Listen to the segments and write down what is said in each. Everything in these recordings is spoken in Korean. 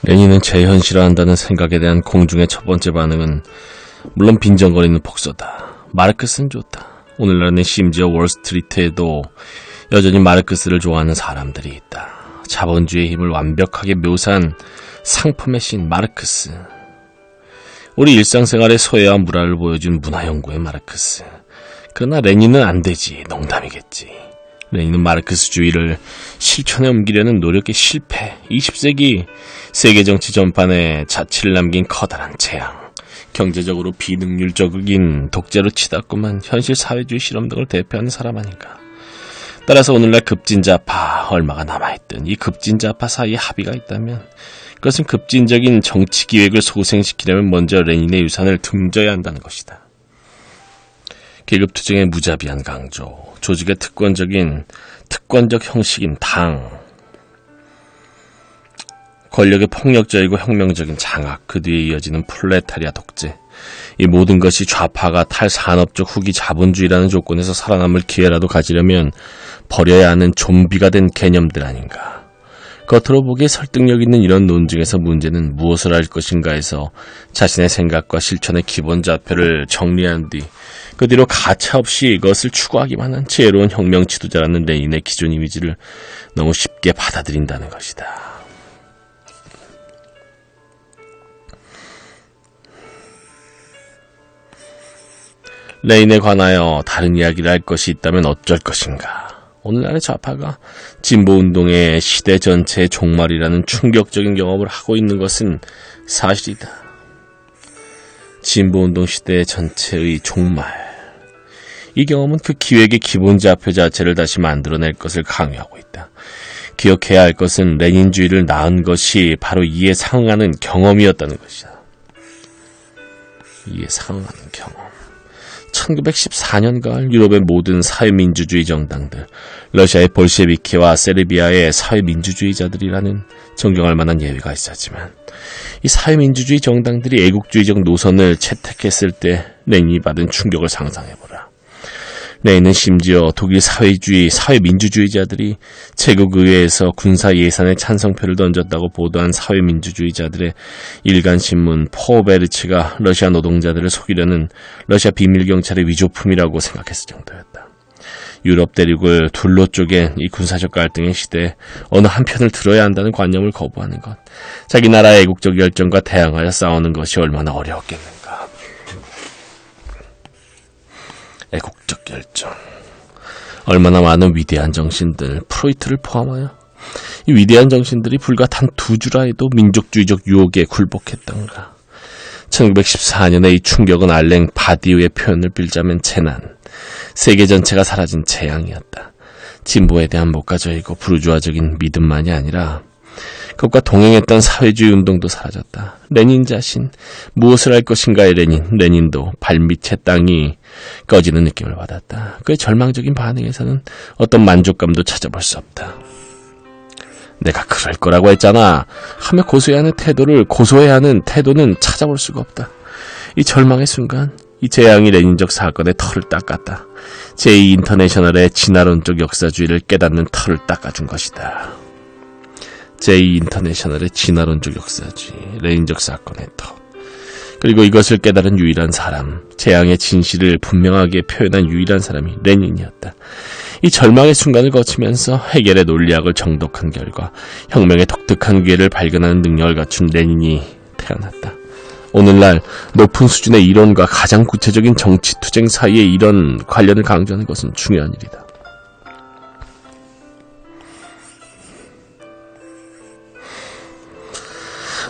레닌은 재현실화한다는 생각에 대한 공중의 첫 번째 반응은 물론 빈정거리는 복서다. 마르크스는 좋다. 오늘날은 심지어 월스트리트에도 여전히 마르크스를 좋아하는 사람들이 있다. 자본주의의 힘을 완벽하게 묘사한 상품의 신 마르크스. 우리 일상생활의 소외와 무라를 보여준 문화연구의 마르크스. 그러나 레닌은 안 되지. 농담이겠지. 레닌은 마르크스주의를 실천에 옮기려는 노력의 실패, 20세기 세계 정치 전반에 자취를 남긴 커다란 재앙, 경제적으로 비능률적인 독재로 치닫고만 현실 사회주의 실험 등을 대표하는 사람 아닌가. 따라서 오늘날 급진자파 얼마가 남아있든 이 급진자파 사이에 합의가 있다면 그것은 급진적인 정치 기획을 소생시키려면 먼저 레닌의 유산을 등져야 한다는 것이다. 계급투쟁의 무자비한 강조, 조직의 특권적 형식인 당, 권력의 폭력적이고 혁명적인 장악, 그 뒤에 이어지는 프롤레타리아 독재, 이 모든 것이 좌파가 탈산업적 후기 자본주의라는 조건에서 살아남을 기회라도 가지려면 버려야 하는 좀비가 된 개념들 아닌가. 겉으로 보기에 설득력 있는 이런 논증에서 문제는 무엇을 할 것인가에서 자신의 생각과 실천의 기본 좌표를 정리한 뒤 그 뒤로 가차없이 이것을 추구하기만 한 지혜로운 혁명 지도자라는 레닌의 기존 이미지를 너무 쉽게 받아들인다는 것이다. 레닌에 관하여 다른 이야기를 할 것이 있다면 어쩔 것인가. 오늘날의 좌파가 진보운동의 시대 전체의 종말이라는 충격적인 경험을 하고 있는 것은 사실이다. 진보운동 시대 전체의 종말. 이 경험은 그 기획의 기본 좌표 자체를 다시 만들어낼 것을 강요하고 있다. 기억해야 할 것은 레닌주의를 낳은 것이 바로 이에 상응하는 경험이었다는 것이다. 이에 상응하는 경험. 1914년 가을 유럽의 모든 사회민주주의 정당들, 러시아의 볼셰비키와 세르비아의 사회민주주의자들이라는 존경할 만한 예외가 있었지만 이 사회민주주의 정당들이 애국주의적 노선을 채택했을 때 레닌이 받은 충격을 상상해보라. 레닌은 심지어 독일 사회민주주의자들이 제국의회에서 군사 예산에 찬성표를 던졌다고 보도한 사회민주주의자들의 일간신문 포베르치가 러시아 노동자들을 속이려는 러시아 비밀경찰의 위조품이라고 생각했을 정도였다. 유럽 대륙을 둘로 쪼갠 이 군사적 갈등의 시대에 어느 한편을 들어야 한다는 관념을 거부하는 것, 자기 나라의 애국적 열정과 대항하여 싸우는 것이 얼마나 어려웠겠는가. 애국적 열정. 얼마나 많은 위대한 정신들, 프로이트를 포함하여 이 위대한 정신들이 불과 단 두 줄 아에도 민족주의적 유혹에 굴복했던가. 1914년의 이 충격은 알랭 바디우의 표현을 빌자면 재난, 세계 전체가 사라진 재앙이었다. 진보에 대한 목가적이고 부르주아적인 믿음만이 아니라 그것과 동행했던 사회주의 운동도 사라졌다. 레닌 자신, 무엇을 할 것인가의 레닌도 발밑의 땅이 꺼지는 느낌을 받았다. 그의 절망적인 반응에서는 어떤 만족감도 찾아볼 수 없다. 내가 그럴 거라고 했잖아 하며 고소해야 하는 태도는 찾아볼 수가 없다. 이 절망의 순간, 이 재앙이 레닌적 사건의 털을 닦았다. 제2인터내셔널의 진화론적 역사주의를 깨닫는 털을 닦아준 것이다. 제2인터내셔널의 진화론적 역사주의, 레닌적 사건의 터. 그리고 이것을 깨달은 유일한 사람, 재앙의 진실을 분명하게 표현한 유일한 사람이 레닌이었다. 이 절망의 순간을 거치면서 해겔의 논리학을 정독한 결과 혁명의 독특한 기회를 발견하는 능력을 갖춘 레닌이 태어났다. 오늘날 높은 수준의 이론과 가장 구체적인 정치투쟁 사이에 이런 관련을 강조하는 것은 중요한 일이다.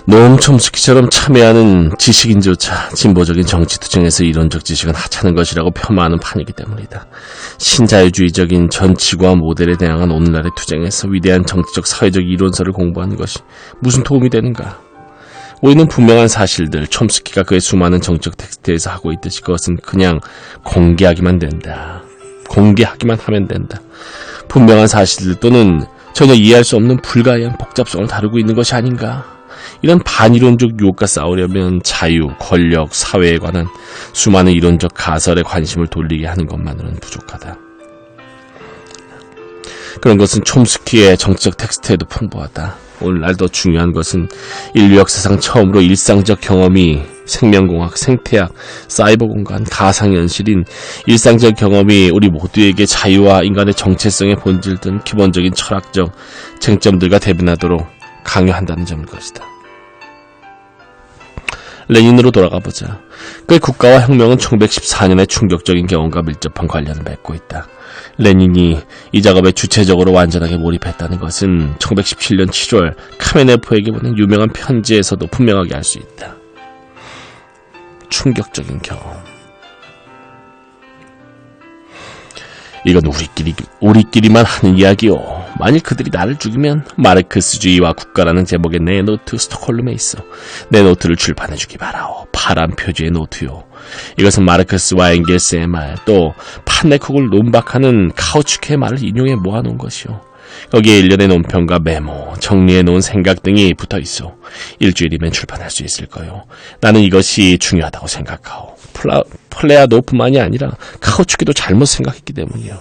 노엄 촘스키처럼 참여하는 지식인조차 진보적인 정치투쟁에서 이론적 지식은 하찮은 것이라고 폄하하는 판이기 때문이다. 신자유주의적인 전 지구화 모델에 대항한 오늘날의 투쟁에서 위대한 정치적 사회적 이론서를 공부하는 것이 무슨 도움이 되는가? 우리는 분명한 사실들, 촘스키가 그의 수많은 정치적 텍스트에서 하고 있듯이 그것은 그냥 공개하기만 하면 된다. 분명한 사실들 또는 전혀 이해할 수 없는 불가이한 복잡성을 다루고 있는 것이 아닌가? 이런 반이론적 유혹과 싸우려면 자유, 권력, 사회에 관한 수많은 이론적 가설에 관심을 돌리게 하는 것만으로는 부족하다. 그런 것은 촘스키의 정치적 텍스트에도 풍부하다. 오늘날 더 중요한 것은 인류 역사상 처음으로 일상적 경험이 생명공학, 생태학, 사이버 공간, 가상현실인 일상적 경험이 우리 모두에게 자유와 인간의 정체성의 본질 등 기본적인 철학적 쟁점들과 대변하도록 강요한다는 점일 것이다. 레닌으로 돌아가보자. 그의 국가와 혁명은 1914년의 충격적인 경험과 밀접한 관련을 맺고 있다. 레닌이 이 작업에 주체적으로 완전하게 몰입했다는 것은 1917년 7월 카메네프에게 보낸 유명한 편지에서도 분명하게 알 수 있다. 충격적인 경험. 이건 우리끼리만 하는 이야기요. 만일 그들이 나를 죽이면 마르크스주의와 국가라는 제목의 내 노트 스톡홀름에 있어. 내 노트를 출판해주기 바라오. 파란 표지의 노트요. 이것은 마르크스와 엥겔스의 말, 또 판네콕을 논박하는 카우츠크의 말을 인용해 모아놓은 것이요. 거기에 일련의 논평과 메모, 정리해놓은 생각 등이 붙어있어. 일주일이면 출판할 수 있을 거요. 나는 이것이 중요하다고 생각하오. 플레아노프만이 아니라 카우츠크도 잘못 생각했기 때문이요.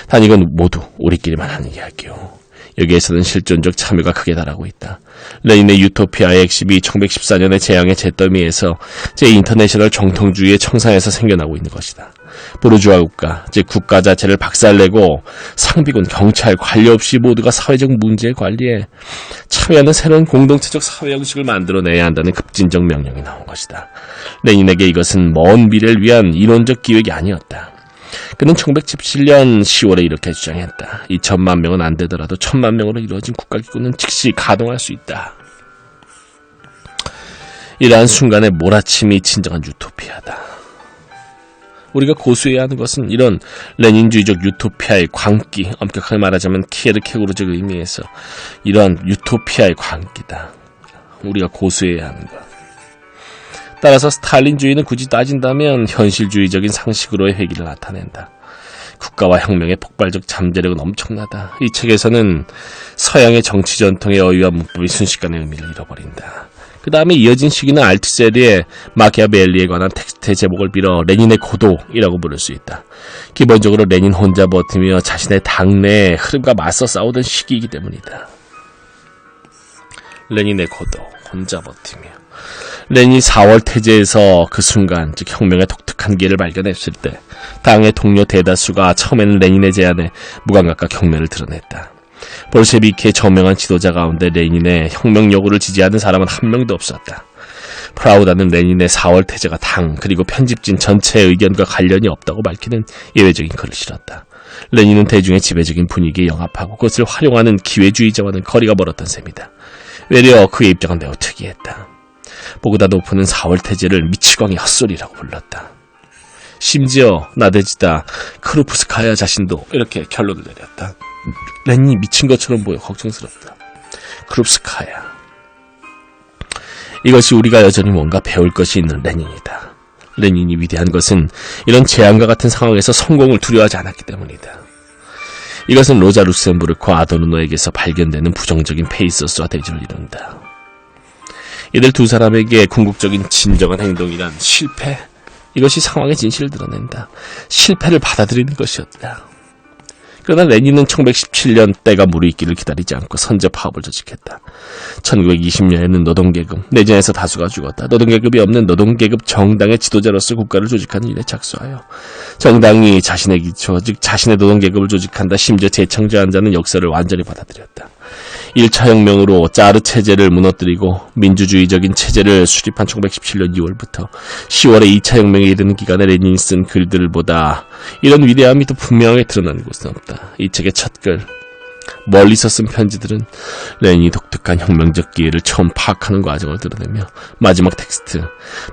단 이건 모두 우리끼리만 하는 이야기요. 여기에서는 실존적 참여가 크게 달하고 있다. 레닌의 유토피아의 핵심이 1914년의 재앙의 잿더미에서 제2인터내셔널 정통주의의 청산에서 생겨나고 있는 것이다. 부르주아 국가, 즉 국가 자체를 박살내고 상비군, 경찰, 관리 없이 모두가 사회적 문제 관리에 참여하는 새로운 공동체적 사회 형식을 만들어내야 한다는 급진적 명령이 나온 것이다. 레닌에게 이것은 먼 미래를 위한 이론적 기획이 아니었다. 그는 1917년 10월에 이렇게 주장했다. 2천만 명은 안 되더라도 1,000만 명으로 이루어진 국가기구는 즉시 가동할 수 있다. 이러한 순간의 몰아침이 진정한 유토피아다. 우리가 고수해야 하는 것은 이런 레닌주의적 유토피아의 광기, 엄격하게 말하자면 키에르케고르적 의미에서 이러한 유토피아의 광기다. 우리가 고수해야 하는 것. 따라서 스탈린주의는 굳이 따진다면 현실주의적인 상식으로의 회귀를 나타낸다. 국가와 혁명의 폭발적 잠재력은 엄청나다. 이 책에서는 서양의 정치 전통의 어휘와 문법이 순식간에 의미를 잃어버린다. 그 다음에 이어진 시기는 알티세리의 마키아벨리에 관한 텍스트의 제목을 빌어 레닌의 고도이라고 부를 수 있다. 기본적으로 레닌 혼자 버티며 자신의 당내의 흐름과 맞서 싸우던 시기이기 때문이다. 레닌의 고도, 혼자 버티며. 레닌이 4월 태제에서 그 순간, 즉 혁명의 독특한 기회를 발견했을 때 당의 동료 대다수가 처음에는 레닌의 제안에 무감각과 경멸을 드러냈다. 볼셰비키의 저명한 지도자 가운데 레닌의 혁명 요구를 지지하는 사람은 한 명도 없었다. 프라우다는 레닌의 4월 태제가 당 그리고 편집진 전체의 의견과 관련이 없다고 밝히는 예외적인 글을 실었다. 레닌은 대중의 지배적인 분위기에 영합하고 그것을 활용하는 기회주의자와는 거리가 멀었던 셈이다. 외려 그의 입장은 매우 특이했다. 보그다노프는 4월 태제를 미치광이 헛소리라고 불렀다. 심지어 나데지다 크루프스카야 자신도 이렇게 결론을 내렸다. 레닌이 미친 것처럼 보여 걱정스럽다. 크룹스카야. 이것이 우리가 여전히 뭔가 배울 것이 있는 레닌이다. 레닌이 위대한 것은 이런 재앙과 같은 상황에서 성공을 두려워하지 않았기 때문이다. 이것은 로자 루셈부르크와 아도르노에게서 발견되는 부정적인 페이소스와 대조를 이룬다. 이들 두 사람에게 궁극적인 진정한 행동이란 실패, 이것이 상황의 진실을 드러낸다. 실패를 받아들이는 것이었다. 그러나 레닌은 1917년 때가 무르익기를 기다리지 않고 선제 파업을 조직했다. 1920년에는 노동계급, 내전에서 다수가 죽었다. 노동계급이 없는 노동계급 정당의 지도자로서 국가를 조직하는 일에 착수하여 정당이 자신의 기초, 즉 자신의 노동계급을 조직한다. 심지어 재창조한 자는 역사를 완전히 받아들였다. 1차 혁명으로 짜르 체제를 무너뜨리고 민주주의적인 체제를 수립한 1917년 2월부터 10월에 2차 혁명에 이르는 기간에 레닌이 쓴 글들보다 이런 위대함이 더 분명하게 드러나는 곳은 없다. 이 책의 첫 글, 멀리서 쓴 편지들은 레닌이 독특한 혁명적 기회를 처음 파악하는 과정을 드러내며 마지막 텍스트,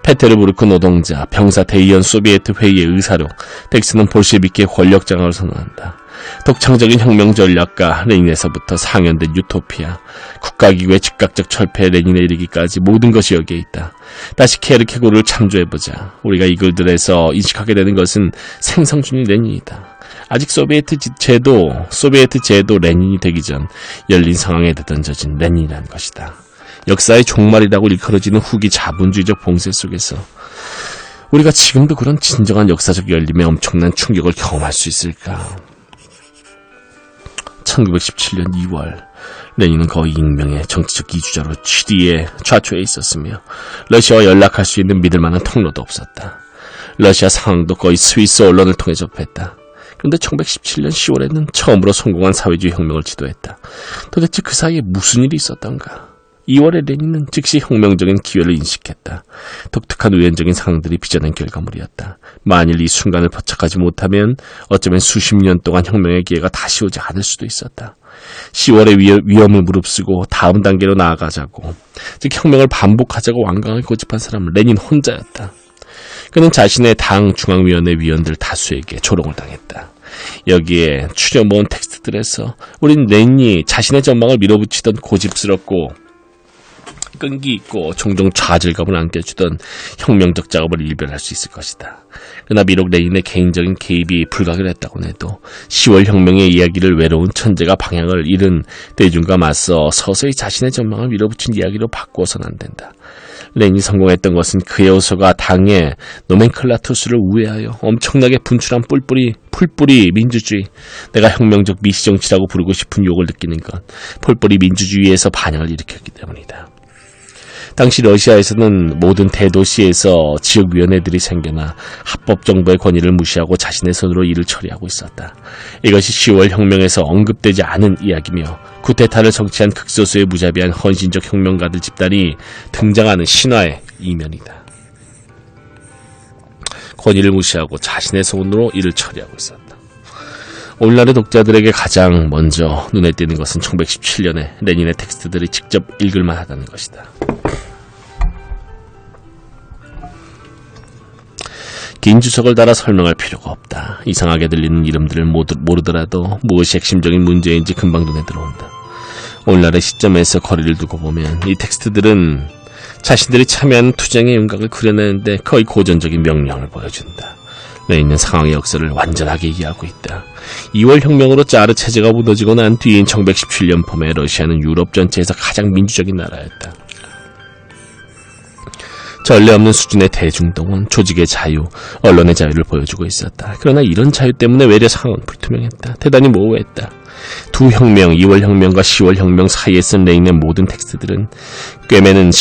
페테르부르크 노동자, 병사 대의원 소비에트 회의의 의사록, 텍스트는 볼셰비키의 권력 장악을 선언한다. 독창적인 혁명 전략가 레닌에서부터 상연된 유토피아, 국가기구의 즉각적 철폐에 레닌에 이르기까지 모든 것이 여기에 있다. 다시 케르케고르를 참조해보자. 우리가 이 글들에서 인식하게 되는 것은 생성 중인 레닌이다. 아직 소비에트 제도 레닌이 되기 전 열린 상황에 던져진 레닌이라는 것이다. 역사의 종말이라고 일컬어지는 후기 자본주의적 봉쇄 속에서 우리가 지금도 그런 진정한 역사적 열림에 엄청난 충격을 경험할 수 있을까? 1917년 2월, 레닌은 거의 익명의 정치적 이주자로 취리에 좌초해 있었으며 러시아와 연락할 수 있는 믿을 만한 통로도 없었다. 러시아 상황도 거의 스위스 언론을 통해 접했다. 그런데 1917년 10월에는 처음으로 성공한 사회주의 혁명을 지도했다. 도대체 그 사이에 무슨 일이 있었던가? 2월에 레닌은 즉시 혁명적인 기회를 인식했다. 독특한 우연적인 상황들이 빚어낸 결과물이었다. 만일 이 순간을 포착하지 못하면 어쩌면 수십 년 동안 혁명의 기회가 다시 오지 않을 수도 있었다. 10월의 위험을 무릅쓰고 다음 단계로 나아가자고, 즉 혁명을 반복하자고 완강하게 고집한 사람은 레닌 혼자였다. 그는 자신의 당 중앙위원회 위원들 다수에게 조롱을 당했다. 여기에 추려모은 텍스트들에서 우린 레닌이 자신의 전망을 밀어붙이던 고집스럽고 끈기 있고 종종 좌절감을 안겨주던 혁명적 작업을 일별할 수 있을 것이다. 그러나 비록 레닌의 개인적인 개입이 불가결했다고 해도 10월 혁명의 이야기를 외로운 천재가 방향을 잃은 대중과 맞서 서서히 자신의 전망을 밀어붙인 이야기로 바꾸어서는 안 된다. 레닌이 성공했던 것은 그의 호소가 당의 노멘클라투스를 우회하여 엄청나게 분출한 풀뿌리 민주주의, 내가 혁명적 미시정치라고 부르고 싶은 욕을 느끼는 건 풀뿌리 민주주의에서 반향을 일으켰기 때문이다. 당시 러시아에서는 모든 대도시에서 지역위원회들이 생겨나 합법정부의 권위를 무시하고 자신의 손으로 일을 처리하고 있었다. 이것이 10월 혁명에서 언급되지 않은 이야기며 쿠데타를 정치한 극소수의 무자비한 헌신적 혁명가들 집단이 등장하는 신화의 이면이다. 권위를 무시하고 자신의 손으로 일을 처리하고 있었다. 오늘날의 독자들에게 가장 먼저 눈에 띄는 것은 1917년에 레닌의 텍스트들이 직접 읽을만 하다는 것이다. 긴 주석을 달아 설명할 필요가 없다. 이상하게 들리는 이름들을 모르더라도 무엇이 핵심적인 문제인지 금방 눈에 들어온다. 오늘날의 시점에서 거리를 두고 보면 이 텍스트들은 자신들이 참여하는 투쟁의 윤곽을 그려내는데 거의 고전적인 명령을 보여준다. 레닌은 상황의 역사를 완전하게 이해하고 있다. 2월 혁명으로 짜르 체제가 무너지고 난 뒤인 1917년 봄에 러시아는 유럽 전체에서 가장 민주적인 나라였다. 전례 없는 수준의 대중동원, 조직의 자유, 언론의 자유를 보여주고 있었다. 그러나 이런 자유 때문에 외려 상황은 불투명했다. 대단히 모호했다. 두 혁명, 2월 혁명과 10월 혁명 사이에 쓴 레닌의 모든 텍스트들은 꿰는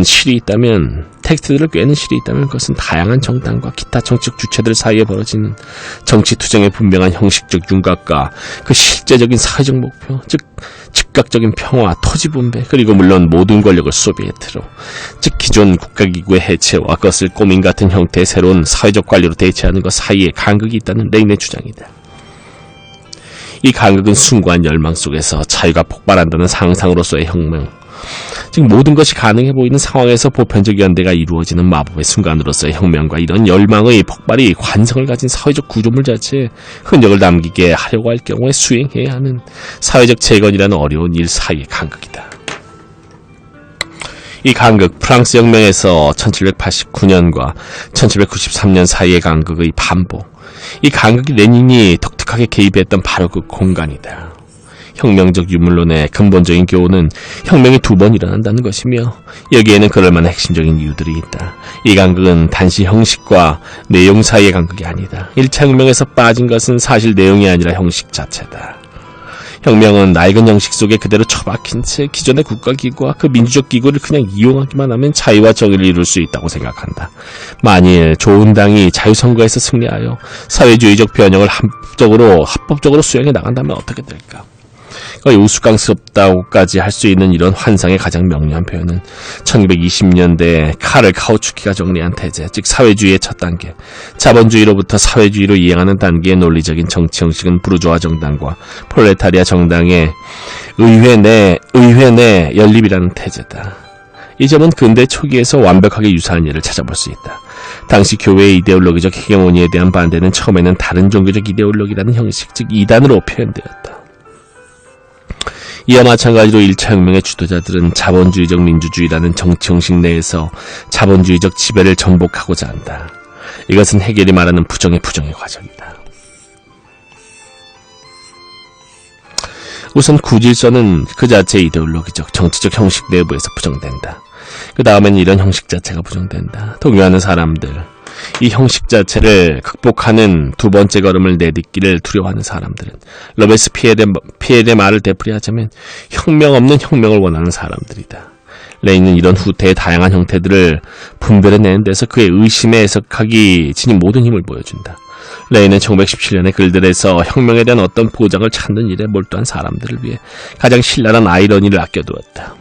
실이 있다면, 텍스트들을 꿰는 실이 있다면 그것은 다양한 정당과 기타 정치적 주체들 사이에 벌어지는 정치 투쟁의 분명한 형식적 윤곽과 그 실제적인 사회적 목표, 즉 즉각적인 평화, 토지 분배, 그리고 물론 모든 권력을 소비에트로, 즉 기존 국가기구의 해체와 그것을 꼬민 같은 형태의 새로운 사회적 관리로 대체하는 것 사이에 간극이 있다는 레닌의 주장이다. 이 간극은 숭고한 열망 속에서 자유가 폭발한다는 상상으로서의 혁명, 즉 모든 것이 가능해 보이는 상황에서 보편적 연대가 이루어지는 마법의 순간으로서의 혁명과 이런 열망의 폭발이 관성을 가진 사회적 구조물 자체에 흔적을 남기게 하려고 할 경우에 수행해야 하는 사회적 재건이라는 어려운 일 사이의 간극이다. 이 간극, 프랑스 혁명에서 1789년과 1793년 사이의 간극의 반복, 이 간극이 레닌이 독특하게 개입했던 바로 그 공간이다. 혁명적 유물론의 근본적인 교훈은 혁명이 두 번 일어난다는 것이며 여기에는 그럴 만한 핵심적인 이유들이 있다. 이 간극은 단지 형식과 내용 사이의 간극이 아니다. 1차 혁명에서 빠진 것은 사실 내용이 아니라 형식 자체다. 혁명은 낡은 형식 속에 그대로 처박힌 채 기존의 국가기구와 그 민주적 기구를 그냥 이용하기만 하면 자유와 정의를 이룰 수 있다고 생각한다. 만일 좋은 당이 자유선거에서 승리하여 사회주의적 변형을 합법적으로 수행해 나간다면 어떻게 될까? 우스꽝스럽다고까지 할 수 있는 이런 환상의 가장 명료한 표현은 1920년대 카를 카우츠키가 정리한 태제, 즉 사회주의의 첫 단계, 자본주의로부터 사회주의로 이행하는 단계의 논리적인 정치 형식은 부르주아 정당과 프롤레타리아 정당의 의회 내 연립이라는 태제다. 이 점은 근대 초기에서 완벽하게 유사한 예를 찾아볼 수 있다. 당시 교회의 이데올로기적 헤게모니에 대한 반대는 처음에는 다른 종교적 이데올로기라는 형식, 즉 이단으로 표현되었다. 이와 마찬가지로 1차 혁명의 주도자들은 자본주의적 민주주의라는 정치 형식 내에서 자본주의적 지배를 정복하고자 한다. 이것은 헤겔이 말하는 부정의 과정이다. 우선 구질서는 그 자체의 이데올로기적, 정치적 형식 내부에서 부정된다. 그 다음에는 이런 형식 자체가 부정된다. 동요하는 사람들, 이 형식 자체를 극복하는 두 번째 걸음을 내딛기를 두려워하는 사람들은 로베스피에르의 말을 되풀이하자면 혁명 없는 혁명을 원하는 사람들이다. 레닌은 이런 후퇴의 다양한 형태들을 분별해내는 데서 그의 의심에 해석하기 지닌 모든 힘을 보여준다. 레닌은 1917년의 글들에서 혁명에 대한 어떤 보장을 찾는 일에 몰두한 사람들을 위해 가장 신랄한 아이러니를 아껴두었다.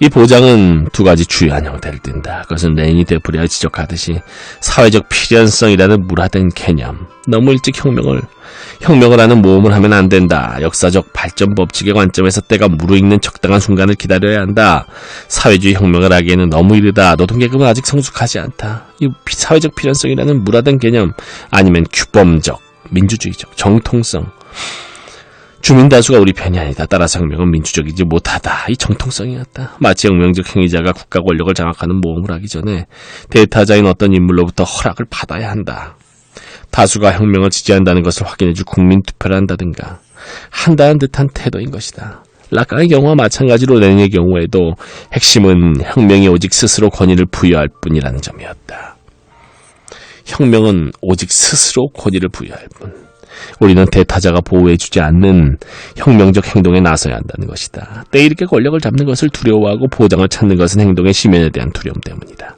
이 보장은 두 가지 주요한 형태를 띈다. 그것은 레닌이 되풀이하여 지적하듯이 사회적 필연성이라는 무라된 개념, 너무 일찍 혁명을 하는 모험을 하면 안 된다. 역사적 발전 법칙의 관점에서 때가 무르익는 적당한 순간을 기다려야 한다. 사회주의 혁명을 하기에는 너무 이르다. 노동계급은 아직 성숙하지 않다. 이 사회적 필연성이라는 무라된 개념, 아니면 규범적, 민주주의적, 정통성, 주민다수가 우리 편이 아니다. 따라서 혁명은 민주적이지 못하다. 이 정통성이었다. 마치 혁명적 행위자가 국가 권력을 장악하는 모험을 하기 전에 대타자인 어떤 인물로부터 허락을 받아야 한다. 다수가 혁명을 지지한다는 것을 확인해줄 국민투표를 한다든가 한다는 듯한 태도인 것이다. 라깡의 경우와 마찬가지로 레닌의 경우에도 핵심은 혁명이 오직 스스로 권위를 부여할 뿐이라는 점이었다. 혁명은 오직 스스로 권위를 부여할 뿐. 우리는 대타자가 보호해주지 않는 혁명적 행동에 나서야 한다는 것이다. 때이르게 권력을 잡는 것을 두려워하고 보장을 찾는 것은 행동의 심연에 대한 두려움 때문이다.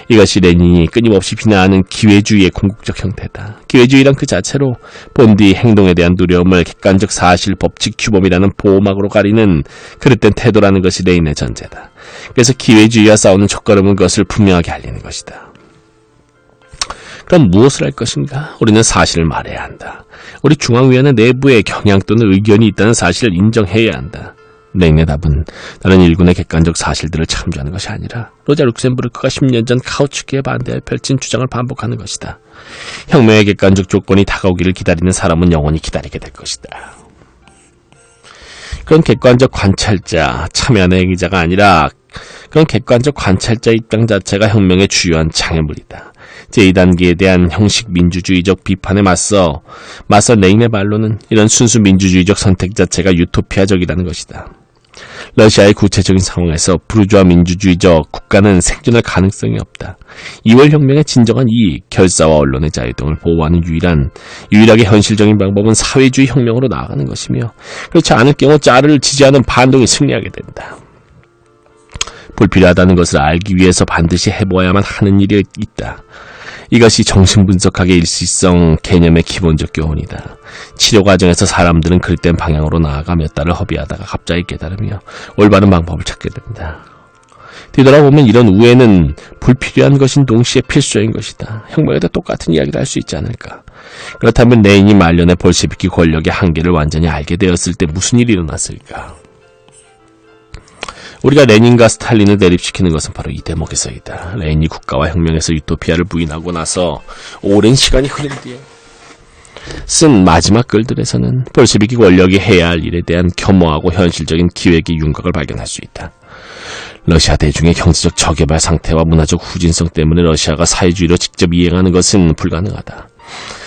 이것이 레닌이 끊임없이 비난하는 기회주의의 궁극적 형태다. 기회주의란 그 자체로 본디 행동에 대한 두려움을 객관적 사실, 법칙, 규범이라는 보호막으로 가리는 그릇된 태도라는 것이 레닌의 전제다. 그래서 기회주의와 싸우는 첫걸음은 그것을 분명하게 알리는 것이다. 그럼 무엇을 할 것인가? 우리는 사실을 말해야 한다. 우리 중앙위원회 내부에 경향 또는 의견이 있다는 사실을 인정해야 한다. 레닌의 답은 다른 일군의 객관적 사실들을 참조하는 것이 아니라 로자 룩셈부르크가 10년 전 카우츠키에 반대하여 펼친 주장을 반복하는 것이다. 혁명의 객관적 조건이 다가오기를 기다리는 사람은 영원히 기다리게 될 것이다. 그런 객관적 관찰자, 참여하는 행위자가 아니라 그런 객관적 관찰자 입장 자체가 혁명의 주요한 장애물이다. 제2단계에 대한 형식 민주주의적 비판에 맞서 레닌의 말로는 이런 순수 민주주의적 선택 자체가 유토피아적이라는 것이다. 러시아의 구체적인 상황에서 부르주아 민주주의적 국가는 생존할 가능성이 없다. 2월 혁명의 진정한 이익, 결사와 언론의 자유 등을 보호하는 유일하게 현실적인 방법은 사회주의 혁명으로 나아가는 것이며, 그렇지 않을 경우 자르를 지지하는 반동이 승리하게 된다. 불필요하다는 것을 알기 위해서 반드시 해보아야만 하는 일이 있다. 이것이 정신분석학의 일시성 개념의 기본적 교훈이다. 치료 과정에서 사람들은 그릇된 방향으로 나아가 몇 달을 허비하다가 갑자기 깨달으며 올바른 방법을 찾게 된다. 뒤돌아보면 이런 우애는 불필요한 것인 동시에 필수적인 것이다. 혁명에도 똑같은 이야기를 할 수 있지 않을까. 그렇다면 레닌이 말년에 볼셰비키 권력의 한계를 완전히 알게 되었을 때 무슨 일이 일어났을까? 우리가 레닌과 스탈린을 대립시키는 것은 바로 이 대목에서이다. 레닌이 국가와 혁명에서 유토피아를 부인하고 나서 오랜 시간이 흐른 뒤에 쓴 마지막 글들에서는 볼셰비키 권력이 해야 할 일에 대한 겸허하고 현실적인 기획의 윤곽을 발견할 수 있다. 러시아 대중의 경제적 저개발 상태와 문화적 후진성 때문에 러시아가 사회주의로 직접 이행하는 것은 불가능하다.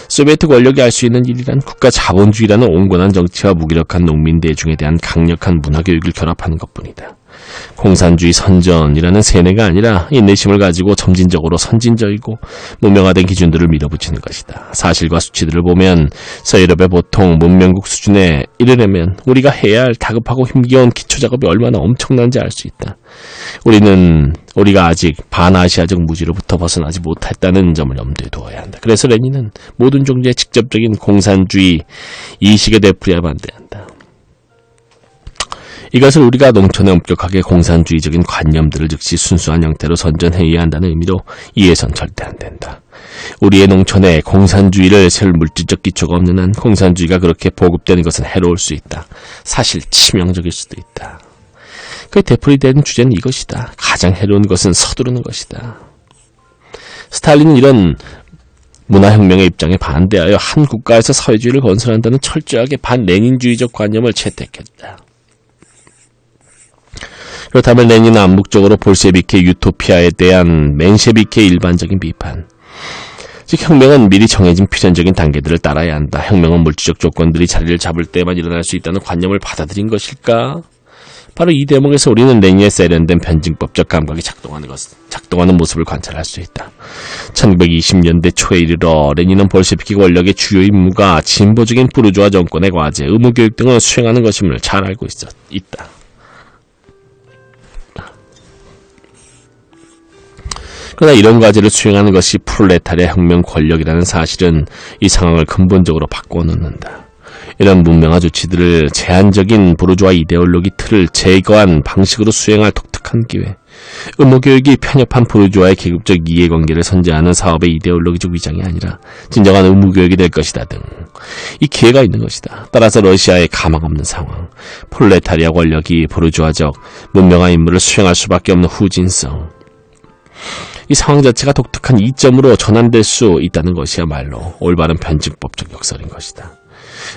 소비에트 권력이 할 수 있는 일이란 국가 자본주의라는 온건한 정치와 무기력한 농민 대중에 대한 강력한 문화교육을 결합하는 것뿐이다. 공산주의 선전이라는 세뇌가 아니라 인내심을 가지고 점진적으로 선진적이고 문명화된 기준들을 밀어붙이는 것이다. 사실과 수치들을 보면 서유럽의 보통 문명국 수준에 이르려면 우리가 해야 할 다급하고 힘겨운 기초작업이 얼마나 엄청난지 알 수 있다. 우리가 아직 반아시아적 무지로부터 벗어나지 못했다는 점을 염두에 두어야 한다. 그래서 레닌은 모든 종류의 직접적인 공산주의 이식에 되풀이하여 반대한다. 이것을 우리가 농촌에 엄격하게 공산주의적인 관념들을 즉시 순수한 형태로 선전해야 한다는 의미로 이해선 절대 안 된다. 우리의 농촌에 공산주의를 세울 물질적 기초가 없는 한 공산주의가 그렇게 보급되는 것은 해로울 수 있다. 사실 치명적일 수도 있다. 그 되풀이되는 주제는 이것이다. 가장 해로운 것은 서두르는 것이다. 스탈린은 이런 문화혁명의 입장에 반대하여 한 국가에서 사회주의를 건설한다는 철저하게 반레닌주의적 관념을 채택했다. 그렇다면 레닌은 암묵적으로 볼셰비키의 유토피아에 대한 맨셰비키의 일반적인 비판, 즉 혁명은 미리 정해진 필연적인 단계들을 따라야 한다. 혁명은 물질적 조건들이 자리를 잡을 때만 일어날 수 있다는 관념을 받아들인 것일까? 바로 이 대목에서 우리는 레닌의 세련된 변증법적 감각이 작동하는 모습을 관찰할 수 있다. 1920년대 초에 이르러 레닌은 볼셰비키 권력의 주요 임무가 진보적인 부르주아 정권의 과제, 의무교육 등을 수행하는 것임을 잘 알고 있다. 그러나 이런 과제를 수행하는 것이 프롤레타리아 혁명 권력이라는 사실은 이 상황을 근본적으로 바꿔놓는다. 이런 문명화 조치들을 제한적인 부르주아 이데올로기 틀을 제거한 방식으로 수행할 독특한 기회, 의무교육이 편협한 부르주아의 계급적 이해관계를 선제하는 사업의 이데올로기적 위장이 아니라 진정한 의무교육이 될 것이다 등 이 기회가 있는 것이다. 따라서 러시아의 가망 없는 상황, 프롤레타리아 권력이 부르주아적 문명화 임무를 수행할 수밖에 없는 후진성, 이 상황 자체가 독특한 이점으로 전환될 수 있다는 것이야말로 올바른 변증법적 역설인 것이다.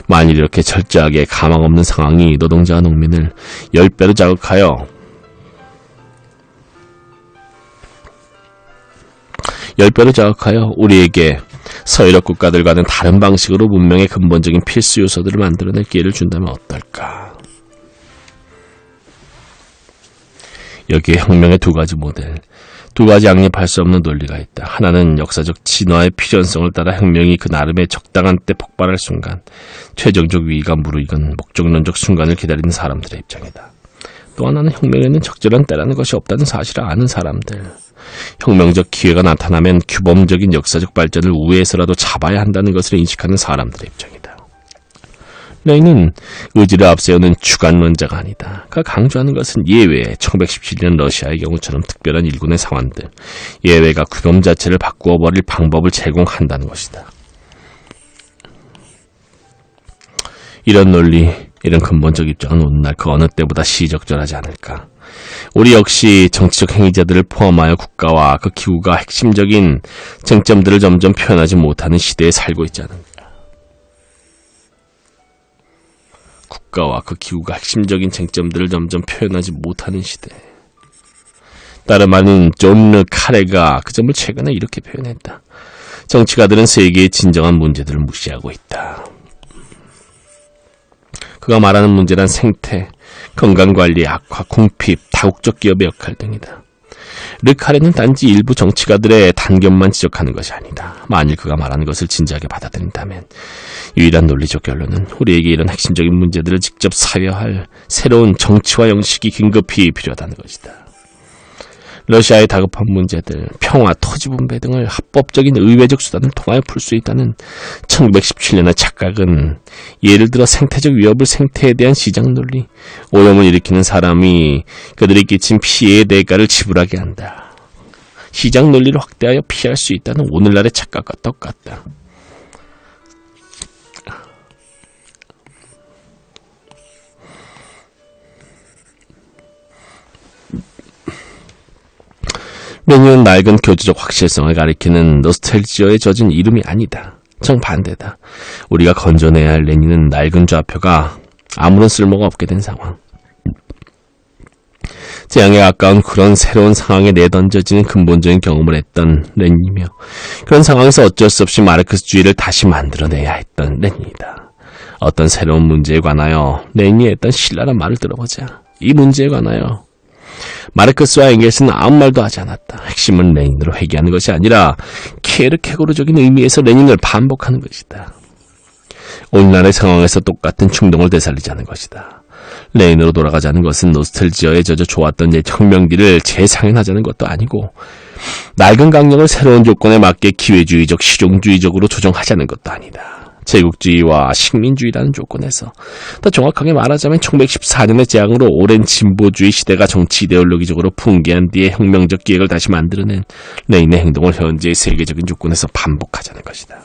만일 이렇게 철저하게 가망 없는 상황이 노동자와 농민을 10배로 자극하여 우리에게 서유럽 국가들과는 다른 방식으로 문명의 근본적인 필수 요소들을 만들어낼 기회를 준다면 어떨까? 여기에 혁명의 두 가지 모델, 두 가지 양립할 수 없는 논리가 있다. 하나는 역사적 진화의 필연성을 따라 혁명이 그 나름의 적당한 때 폭발할 순간 최종적 위기가 무르익은 목적론적 순간을 기다리는 사람들의 입장이다. 또 하나는 혁명에는 적절한 때라는 것이 없다는 사실을 아는 사람들, 혁명적 기회가 나타나면 규범적인 역사적 발전을 우회해서라도 잡아야 한다는 것을 인식하는 사람들의 입장이다. 레닌은 의지를 앞세우는 주관론자가 아니다. 그가 강조하는 것은 예외, 1917년 러시아의 경우처럼 특별한 일군의 상황들, 예외가 규범 자체를 바꾸어 버릴 방법을 제공한다는 것이다. 이런 논리, 이런 근본적 입장은 오늘날 그 어느 때보다 시적절하지 않을까. 우리 역시 정치적 행위자들을 포함하여 국가와 그 기후가 핵심적인 쟁점들을 점점 표현하지 못하는 시대에 살고 있지 않은가. 국가와 그 기후가 핵심적인 쟁점들을 점점 표현하지 못하는 시대. 다름 아닌 존 르 카레가 그 점을 최근에 이렇게 표현했다. 정치가들은 세계의 진정한 문제들을 무시하고 있다. 그가 말하는 문제란 생태, 건강관리 악화, 궁핍, 다국적 기업의 역할 등이다. 르 카레는 단지 일부 정치가들의 단견만 지적하는 것이 아니다. 만일 그가 말하는 것을 진지하게 받아들인다면 유일한 논리적 결론은 우리에게 이런 핵심적인 문제들을 직접 사회화할 새로운 정치화 형식이 긴급히 필요하다는 것이다. 러시아의 다급한 문제들, 평화, 토지 분배 등을 합법적인 의회적 수단을 통하여 풀 수 있다는 1917년의 착각은 예를 들어 생태적 위협을 생태에 대한 시장 논리, 오염을 일으키는 사람이 그들이 끼친 피해의 대가를 지불하게 한다. 시장 논리를 확대하여 피할 수 있다는 오늘날의 착각과 똑같다. 레닌은 낡은 교주적 확실성을 가리키는 노스텔지어에 젖은 이름이 아니다. 정반대다. 우리가 건져내야 할 레닌은 낡은 좌표가 아무런 쓸모가 없게 된 상황. 재앙에 가까운 그런 새로운 상황에 내던져지는 근본적인 경험을 했던 레닌이며 그런 상황에서 어쩔 수 없이 마르크스주의를 다시 만들어내야 했던 레닌이다. 어떤 새로운 문제에 관하여 레닌이 했던 신랄한 말을 들어보자. 이 문제에 관하여 마르크스와 엥겔스는 아무 말도 하지 않았다. 핵심은 레닌으로 회귀하는 것이 아니라 케르케고르적인 의미에서 레닌을 반복하는 것이다. 오늘날의 상황에서 똑같은 충동을 되살리자는 것이다. 레닌으로 돌아가자는 것은 노스텔지어에 젖어 좋았던 옛 혁명기를 재상연하자는 것도 아니고 낡은 강령을 새로운 조건에 맞게 기회주의적, 실용주의적으로 조정하자는 것도 아니다. 제국주의와 식민주의라는 조건에서 더 정확하게 말하자면 1914년의 재앙으로 오랜 진보주의 시대가 정치 이데올로기적으로 붕괴한 뒤에 혁명적 기획을 다시 만들어낸 레닌의 행동을 현재의 세계적인 조건에서 반복하자는 것이다.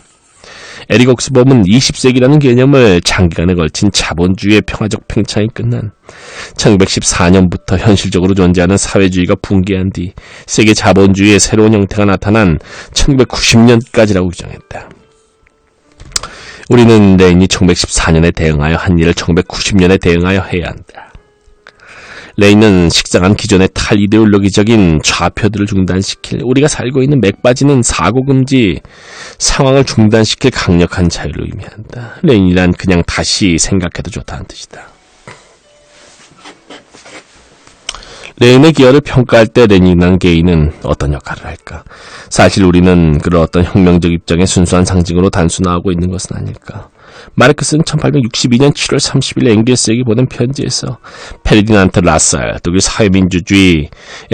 에릭 옥스범은 20세기라는 개념을 장기간에 걸친 자본주의의 평화적 팽창이 끝난 1914년부터 현실적으로 존재하는 사회주의가 붕괴한 뒤 세계 자본주의의 새로운 형태가 나타난 1990년까지라고 규정했다. 우리는 레닌이 1914년에 대응하여 한 일을 1990년에 대응하여 해야 한다. 레닌은 식상한 기존의 탈이데올로기적인 좌표들을 중단시킬, 우리가 살고 있는 맥빠지는 사고금지 상황을 중단시킬 강력한 자유를 의미한다. 레닌이란 그냥 다시 생각해도 좋다는 뜻이다. 레닌의 기여를 평가할 때 레닌이라는 개인은 어떤 역할을 할까? 사실 우리는 그런 어떤 혁명적 입장의 순수한 상징으로 단순화하고 있는 것은 아닐까? 마르크스는 1862년 7월 30일 엥겔스에게 보낸 편지에서 페르디난트 라살, 독일 사회민주주의의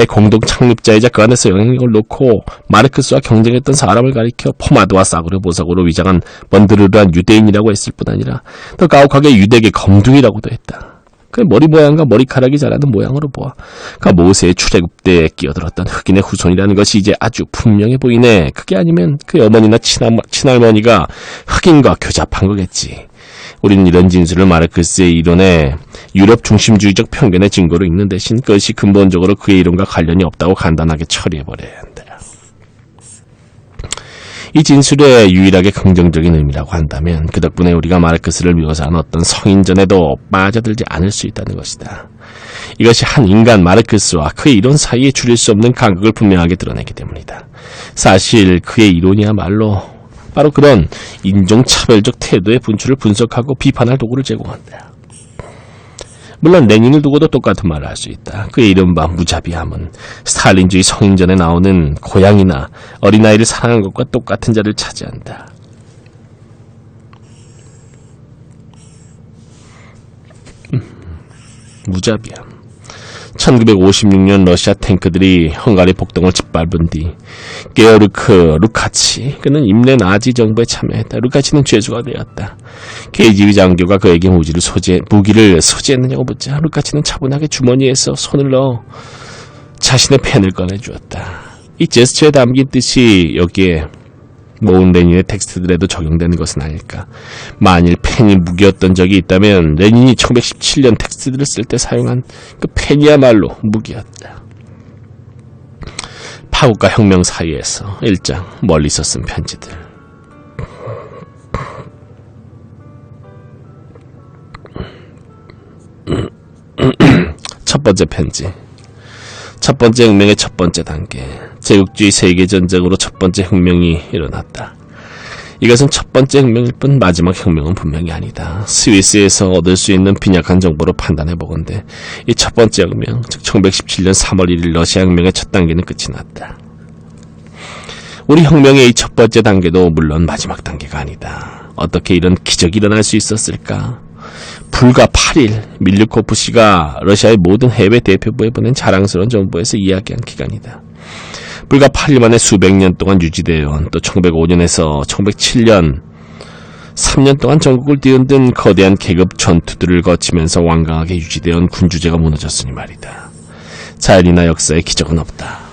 공동 창립자이자 그 안에서 영향력을 놓고 마르크스와 경쟁했던 사람을 가리켜 포마드와 싸구려 보석으로 위장한 번드르르한 유대인이라고 했을 뿐 아니라 더 가혹하게 유대계 검둥이라고도 했다. 그 머리 모양과 머리카락이 자라는 모양으로 보아 그 모세의 출애굽대에 끼어들었던 흑인의 후손이라는 것이 이제 아주 분명해 보이네. 그게 아니면 그 어머니나 친할머니가 흑인과 교잡한 거겠지. 우리는 이런 진술을 마르크스의 이론에 유럽 중심주의적 편견의 증거로 읽는 대신 그것이 근본적으로 그의 이론과 관련이 없다고 간단하게 처리해버려야 한다. 이 진술의 유일하게 긍정적인 의미라고 한다면 그 덕분에 우리가 마르크스를 묘사한 어떤 성인전에도 빠져들지 않을 수 있다는 것이다. 이것이 한 인간 마르크스와 그의 이론 사이에 줄일 수 없는 간극을 분명하게 드러내기 때문이다. 사실 그의 이론이야말로 바로 그런 인종차별적 태도의 분출을 분석하고 비판할 도구를 제공한다. 물론 레닌을 두고도 똑같은 말을 할 수 있다. 그의 이른바 무자비함은 스탈린주의 성인전에 나오는 고양이나 어린아이를 사랑한 것과 똑같은 자를 차지한다. 무자비함. 1956년 러시아 탱크들이 헝가리 복동을 짓밟은 뒤 게오르크 루카치, 그는 임례 나지 정부에 참여했다. 루카치는 죄수가 되었다. KGB 장교가 그에게 무기를 소지했느냐고 묻자 루카치는 차분하게 주머니에서 손을 넣어 자신의 펜을 꺼내주었다. 이 제스처에 담긴 뜻이 여기에 모은 레닌의 텍스트들에도 적용되는 것은 아닐까. 만일 펜이 무기였던 적이 있다면 레닌이 1917년 텍스트들을 쓸 때 사용한 그 펜이야말로 무기였다. 파국과 혁명 사이에서 일장 멀리서 쓴 편지들. 첫 번째 편지. 첫 번째 혁명의 첫 번째 단계. 제국주의 세계전쟁으로 첫 번째 혁명이 일어났다. 이것은 첫 번째 혁명일 뿐 마지막 혁명은 분명히 아니다. 스위스에서 얻을 수 있는 빈약한 정보로 판단해보건대 이 첫 번째 혁명, 즉 1917년 3월 1일 러시아 혁명의 첫 단계는 끝이 났다. 우리 혁명의 이 첫 번째 단계도 물론 마지막 단계가 아니다. 어떻게 이런 기적이 일어날 수 있었을까? 불과 8일 밀류코프 씨가 러시아의 모든 해외 대표부에 보낸 자랑스러운 정보에서 이야기한 기간이다. 불과 8일 만에 수백 년 동안 유지되어 온 또 1905년에서 1907년 3년 동안 전국을 뒤흔든 거대한 계급 전투들을 거치면서 완강하게 유지되어 온 군주제가 무너졌으니 말이다. 자연이나 역사의 기적은 없다.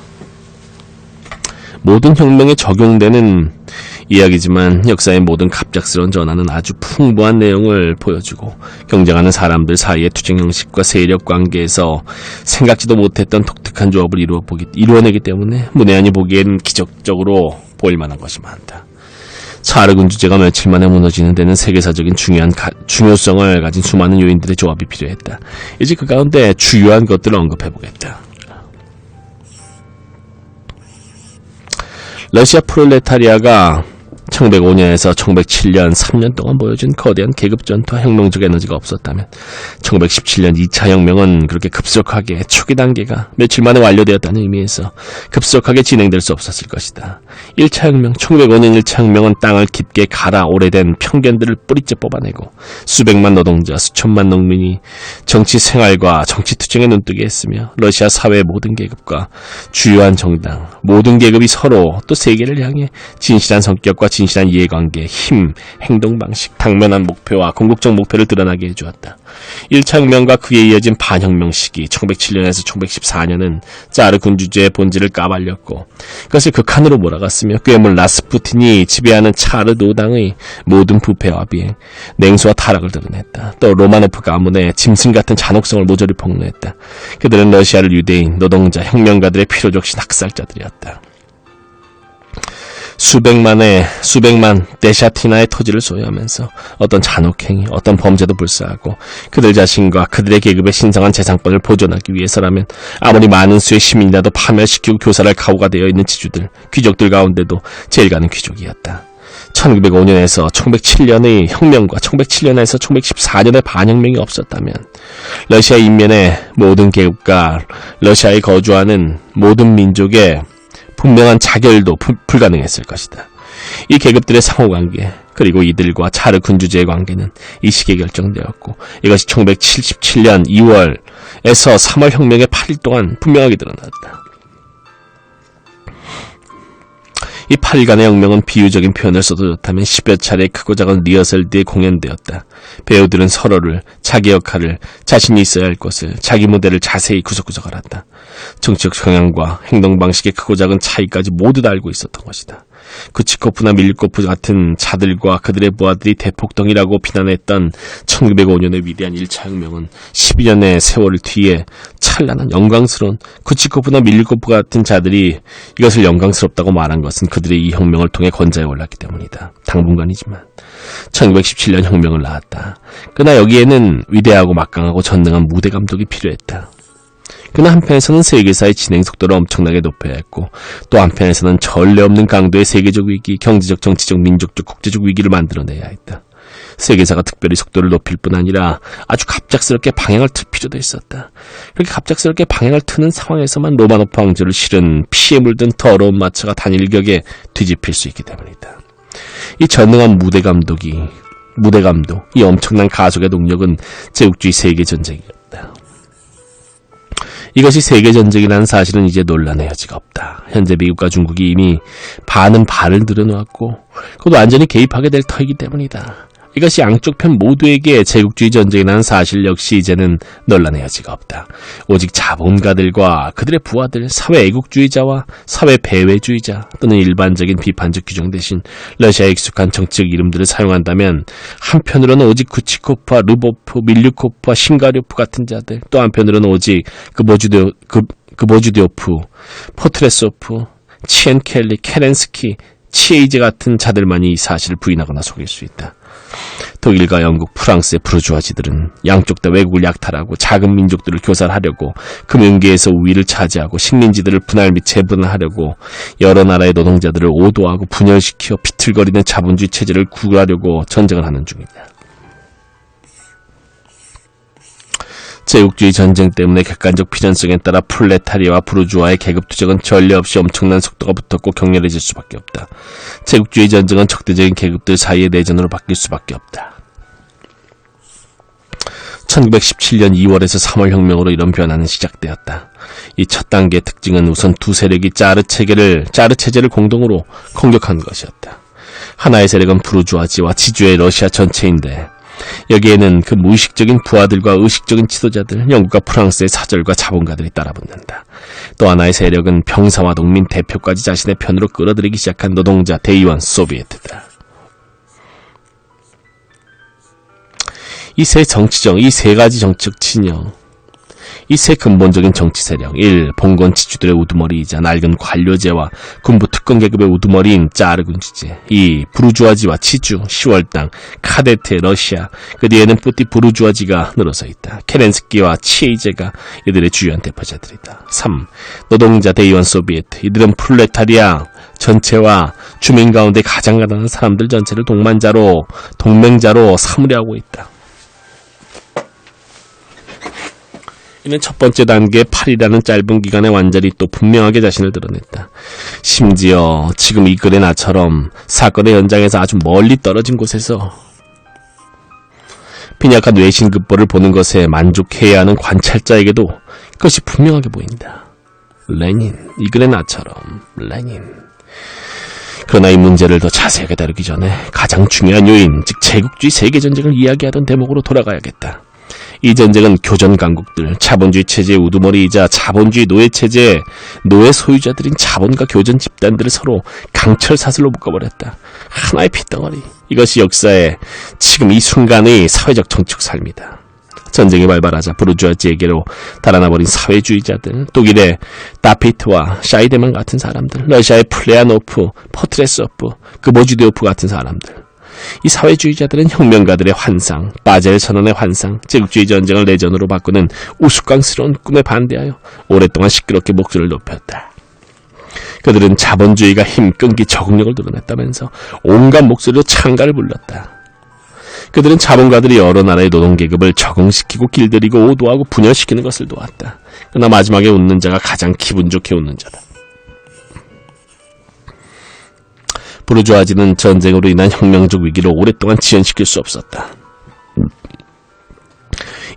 모든 혁명에 적용되는 이야기지만 역사의 모든 갑작스러운 전환은 아주 풍부한 내용을 보여주고 경쟁하는 사람들 사이의 투쟁 형식과 세력 관계에서 생각지도 못했던 독특한 조합을 이루어내기 때문에 문외한이 보기엔 기적적으로 보일 만한 것이 많다. 차르 군주제가 며칠 만에 무너지는 데는 세계사적인 중요성을 가진 수많은 요인들의 조합이 필요했다. 이제 그 가운데 주요한 것들을 언급해보겠다. 러시아 프롤레타리아가 1905년에서 1907년 3년 동안 보여준 거대한 계급전투와 혁명적 에너지가 없었다면 1917년 2차 혁명은 그렇게 급속하게 초기 단계가 며칠 만에 완료되었다는 의미에서 급속하게 진행될 수 없었을 것이다. 1차 혁명, 1905년 1차 혁명은 땅을 깊게 갈아 오래된 편견들을 뿌리째 뽑아내고 수백만 노동자, 수천만 농민이 정치 생활과 정치 투쟁에 눈뜨게 했으며 러시아 사회의 모든 계급과 주요한 정당, 모든 계급이 서로 또 세계를 향해 진실한 성격과 진실한 이해관계, 힘, 행동 방식, 당면한 목표와 궁극적 목표를 드러나게 해주었다. 1차 혁명과 그에 이어진 반혁명 시기 1907년에서 1914년은 짜르 군주제의 본질을 까발렸고 그것을 극한으로 몰아갔으며 괴물 라스푸틴이 지배하는 차르 노당의 모든 부패와 비행, 냉소와 타락을 드러냈다. 또 로마노프 가문의 짐승 같은 잔혹성을 모조리 폭로했다. 그들은 러시아를 유대인, 노동자, 혁명가들의 필요적신 학살자들이었다. 수백만 데샤티나의 토지를 소유하면서 어떤 잔혹행위, 어떤 범죄도 불사하고 그들 자신과 그들의 계급의 신성한 재산권을 보존하기 위해서라면 아무리 많은 수의 시민이라도 파멸시키고 교살할 각오가 되어 있는 지주들, 귀족들 가운데도 제일 가는 귀족이었다. 1905년에서 1907년의 혁명과 1907년에서 1914년의 반혁명이 없었다면 러시아 인면의 모든 계급과 러시아에 거주하는 모든 민족의 분명한 자결도 불가능했을 것이다. 이 계급들의 상호관계 그리고 이들과 자르 군주제의 관계는 이 시기에 결정되었고 이것이 1977년 2월에서 3월 혁명의 8일 동안 분명하게 드러났다. 이 8일간의 혁명은 비유적인 표현을 써도 좋다면 10여 차례 크고 작은 리허설 뒤에 공연되었다. 배우들은 서로를 자기 역할을 자신이 있어야 할 것을 자기 무대를 자세히 구석구석 알았다. 정치적 성향과 행동 방식의 크고 작은 차이까지 모두 다 알고 있었던 것이다. 구치코프나 밀리코프 같은 자들과 그들의 부하들이 대폭동이라고 비난했던 1905년의 위대한 1차 혁명은 12년의 세월 뒤에 찬란한 영광스러운 구치코프나 밀리코프 같은 자들이 이것을 영광스럽다고 말한 것은 그들의 이 혁명을 통해 권좌에 올랐기 때문이다. 당분간이지만 1917년 혁명을 낳았다. 그러나 여기에는 위대하고 막강하고 전능한 무대 감독이 필요했다. 그러나 한편에서는 세계사의 진행 속도를 엄청나게 높여야 했고 또 한편에서는 전례 없는 강도의 세계적 위기, 경제적, 정치적, 민족적, 국제적 위기를 만들어내야 했다. 세계사가 특별히 속도를 높일 뿐 아니라 아주 갑작스럽게 방향을 틀 필요도 있었다. 그렇게 갑작스럽게 방향을 트는 상황에서만 로마노프 왕조를 실은 피에 물든 더러운 마차가 단일격에 뒤집힐 수 있기 때문이다. 이 전능한 무대 감독, 이 엄청난 가속의 동력은 제국주의 세계전쟁이었다. 이것이 세계전쟁이라는 사실은 이제 논란의 여지가 없다. 현재 미국과 중국이 이미 반은 발을 들여놓았고 그것도 완전히 개입하게 될 터이기 때문이다. 이것이 양쪽 편 모두에게 제국주의 전쟁이라는 사실 역시 이제는 논란의 여지가 없다. 오직 자본가들과 그들의 부하들, 사회 애국주의자와 사회 배회주의자 또는 일반적인 비판적 규정 대신 러시아에 익숙한 정치적 이름들을 사용한다면 한편으로는 오직 구치코프와 르보프, 밀류코프와 싱가리오프 같은 자들, 또 한편으로는 오직 그보주디오프, 포트레소프, 치엔켈리, 케렌스키, 치에이제 같은 자들만이 이 사실을 부인하거나 속일 수 있다. 독일과 영국, 프랑스의 부르주아지들은 양쪽 다 외국을 약탈하고 작은 민족들을 교살하려고 금융계에서 우위를 차지하고 식민지들을 분할 및 재분할하려고 여러 나라의 노동자들을 오도하고 분열시켜 비틀거리는 자본주의 체제를 구하려고 전쟁을 하는 중이다. 제국주의 전쟁 때문에 객관적 필연성에 따라 프롤레타리아와 부르주아의 계급 투쟁은 전례 없이 엄청난 속도가 붙었고 격렬해질 수밖에 없다. 제국주의 전쟁은 적대적인 계급들 사이의 내전으로 바뀔 수밖에 없다. 1917년 2월에서 3월 혁명으로 이런 변화는 시작되었다. 이 첫 단계의 특징은 우선 두 세력이 짜르 체제를 공동으로 공격한 것이었다. 하나의 세력은 부르주아지와 지주의 러시아 전체인데 여기에는 그 무의식적인 부하들과 의식적인 지도자들, 영국과 프랑스의 사절과 자본가들이 따라붙는다. 또 하나의 세력은 병사와 농민 대표까지 자신의 편으로 끌어들이기 시작한 노동자 대의원 소비에트다. 이 세 가지 정치적 진영, 이 세 근본적인 정치 세력 1. 봉건 지주들의 우두머리이자 낡은 관료제와 군부 특권 계급의 우두머리인 짜르 군주제 2. 부르주아지와 지주, 10월당, 카데트, 러시아 그 뒤에는 뿌띠 부르주아지가 늘어서 있다. 케렌스키와 치에이제가 이들의 주요한 대표자들이다. 3. 노동자 대의원 소비에트 이들은 프롤레타리아 전체와 주민 가운데 가장 가난한 사람들 전체를 동맹자로 사무리하고 있다. 이는 첫 번째 단계 8이라는 짧은 기간에 완전히 또 분명하게 자신을 드러냈다. 심지어 지금 이 글의 나처럼 사건의 현장에서 아주 멀리 떨어진 곳에서 빈약한 외신급보를 보는 것에 만족해야 하는 관찰자에게도 그것이 분명하게 보인다. 레닌, 이 글의 나처럼 레닌. 그러나 이 문제를 더 자세하게 다루기 전에 가장 중요한 요인, 즉 제국주의 세계전쟁을 이야기하던 대목으로 돌아가야겠다. 이 전쟁은 교전 강국들, 자본주의 체제의 우두머리이자 자본주의 노예체제의 노예 소유자들인 자본과 교전 집단들을 서로 강철사슬로 묶어버렸다. 하나의 핏덩어리. 이것이 역사의 지금 이 순간의 사회적 정치적 삶이다. 전쟁이 발발하자 부르주아지에게로 달아나버린 사회주의자들, 독일의 다피트와 샤이데만 같은 사람들, 러시아의 플레아노프, 포트레소프, 그보주디오프 같은 사람들, 이 사회주의자들은 혁명가들의 환상, 바젤 선언의 환상, 제국주의 전쟁을 내전으로 바꾸는 우스꽝스러운 꿈에 반대하여 오랫동안 시끄럽게 목소리를 높였다. 그들은 자본주의가 힘 끈기 적응력을 드러냈다면서 온갖 목소리로 찬가를 불렀다. 그들은 자본가들이 여러 나라의 노동계급을 적응시키고 길들이고 오도하고 분열시키는 것을 도왔다. 그러나 마지막에 웃는 자가 가장 기분 좋게 웃는 자다. 부르주아지는 전쟁으로 인한 혁명적 위기를 오랫동안 지연시킬 수 없었다.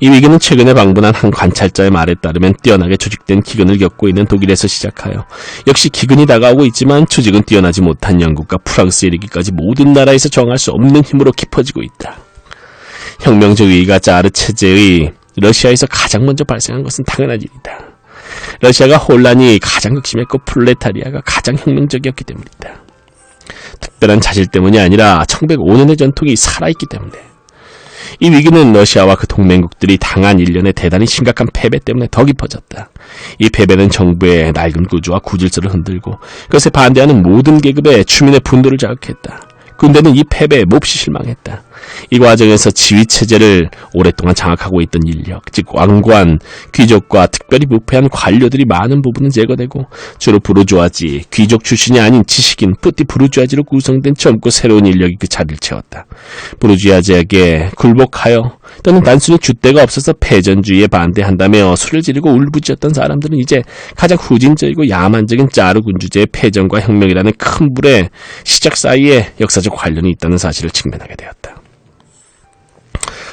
이 위기는 최근에 방문한 한 관찰자의 말에 따르면 뛰어나게 조직된 기근을 겪고 있는 독일에서 시작하여 역시 기근이 다가오고 있지만 조직은 뛰어나지 못한 영국과 프랑스에 이르기까지 모든 나라에서 정할 수 없는 힘으로 깊어지고 있다. 혁명적 위기가 자르 체제의 러시아에서 가장 먼저 발생한 것은 당연한 일이다. 러시아가 혼란이 가장 극심했고 프롤레타리아가 가장 혁명적이었기 때문이다. 특별한 자질 때문이 아니라 1905년의 전통이 살아있기 때문에. 이 위기는 러시아와 그 동맹국들이 당한 일련의 대단히 심각한 패배 때문에 더 깊어졌다. 이 패배는 정부의 낡은 구조와 구질서를 흔들고 그것에 반대하는 모든 계급의 주민의 분노를 자극했다. 군대는 이 패배에 몹시 실망했다. 이 과정에서 지휘체제를 오랫동안 장악하고 있던 인력, 즉 왕관, 귀족과 특별히 부패한 관료들이 많은 부분은 제거되고 주로 부르주아지, 귀족 출신이 아닌 지식인, 뿌띠 부르주아지로 구성된 젊고 새로운 인력이 그 자리를 채웠다. 부르주아지에게 굴복하여 또는 단순히 줏대가 없어서 패전주의에 반대한다며 술을 지르고 울부짖었던 사람들은 이제 가장 후진적이고 야만적인 자르 군주제의 패전과 혁명이라는 큰 불의 시작 사이에 역사적 관련이 있다는 사실을 직면하게 되었다.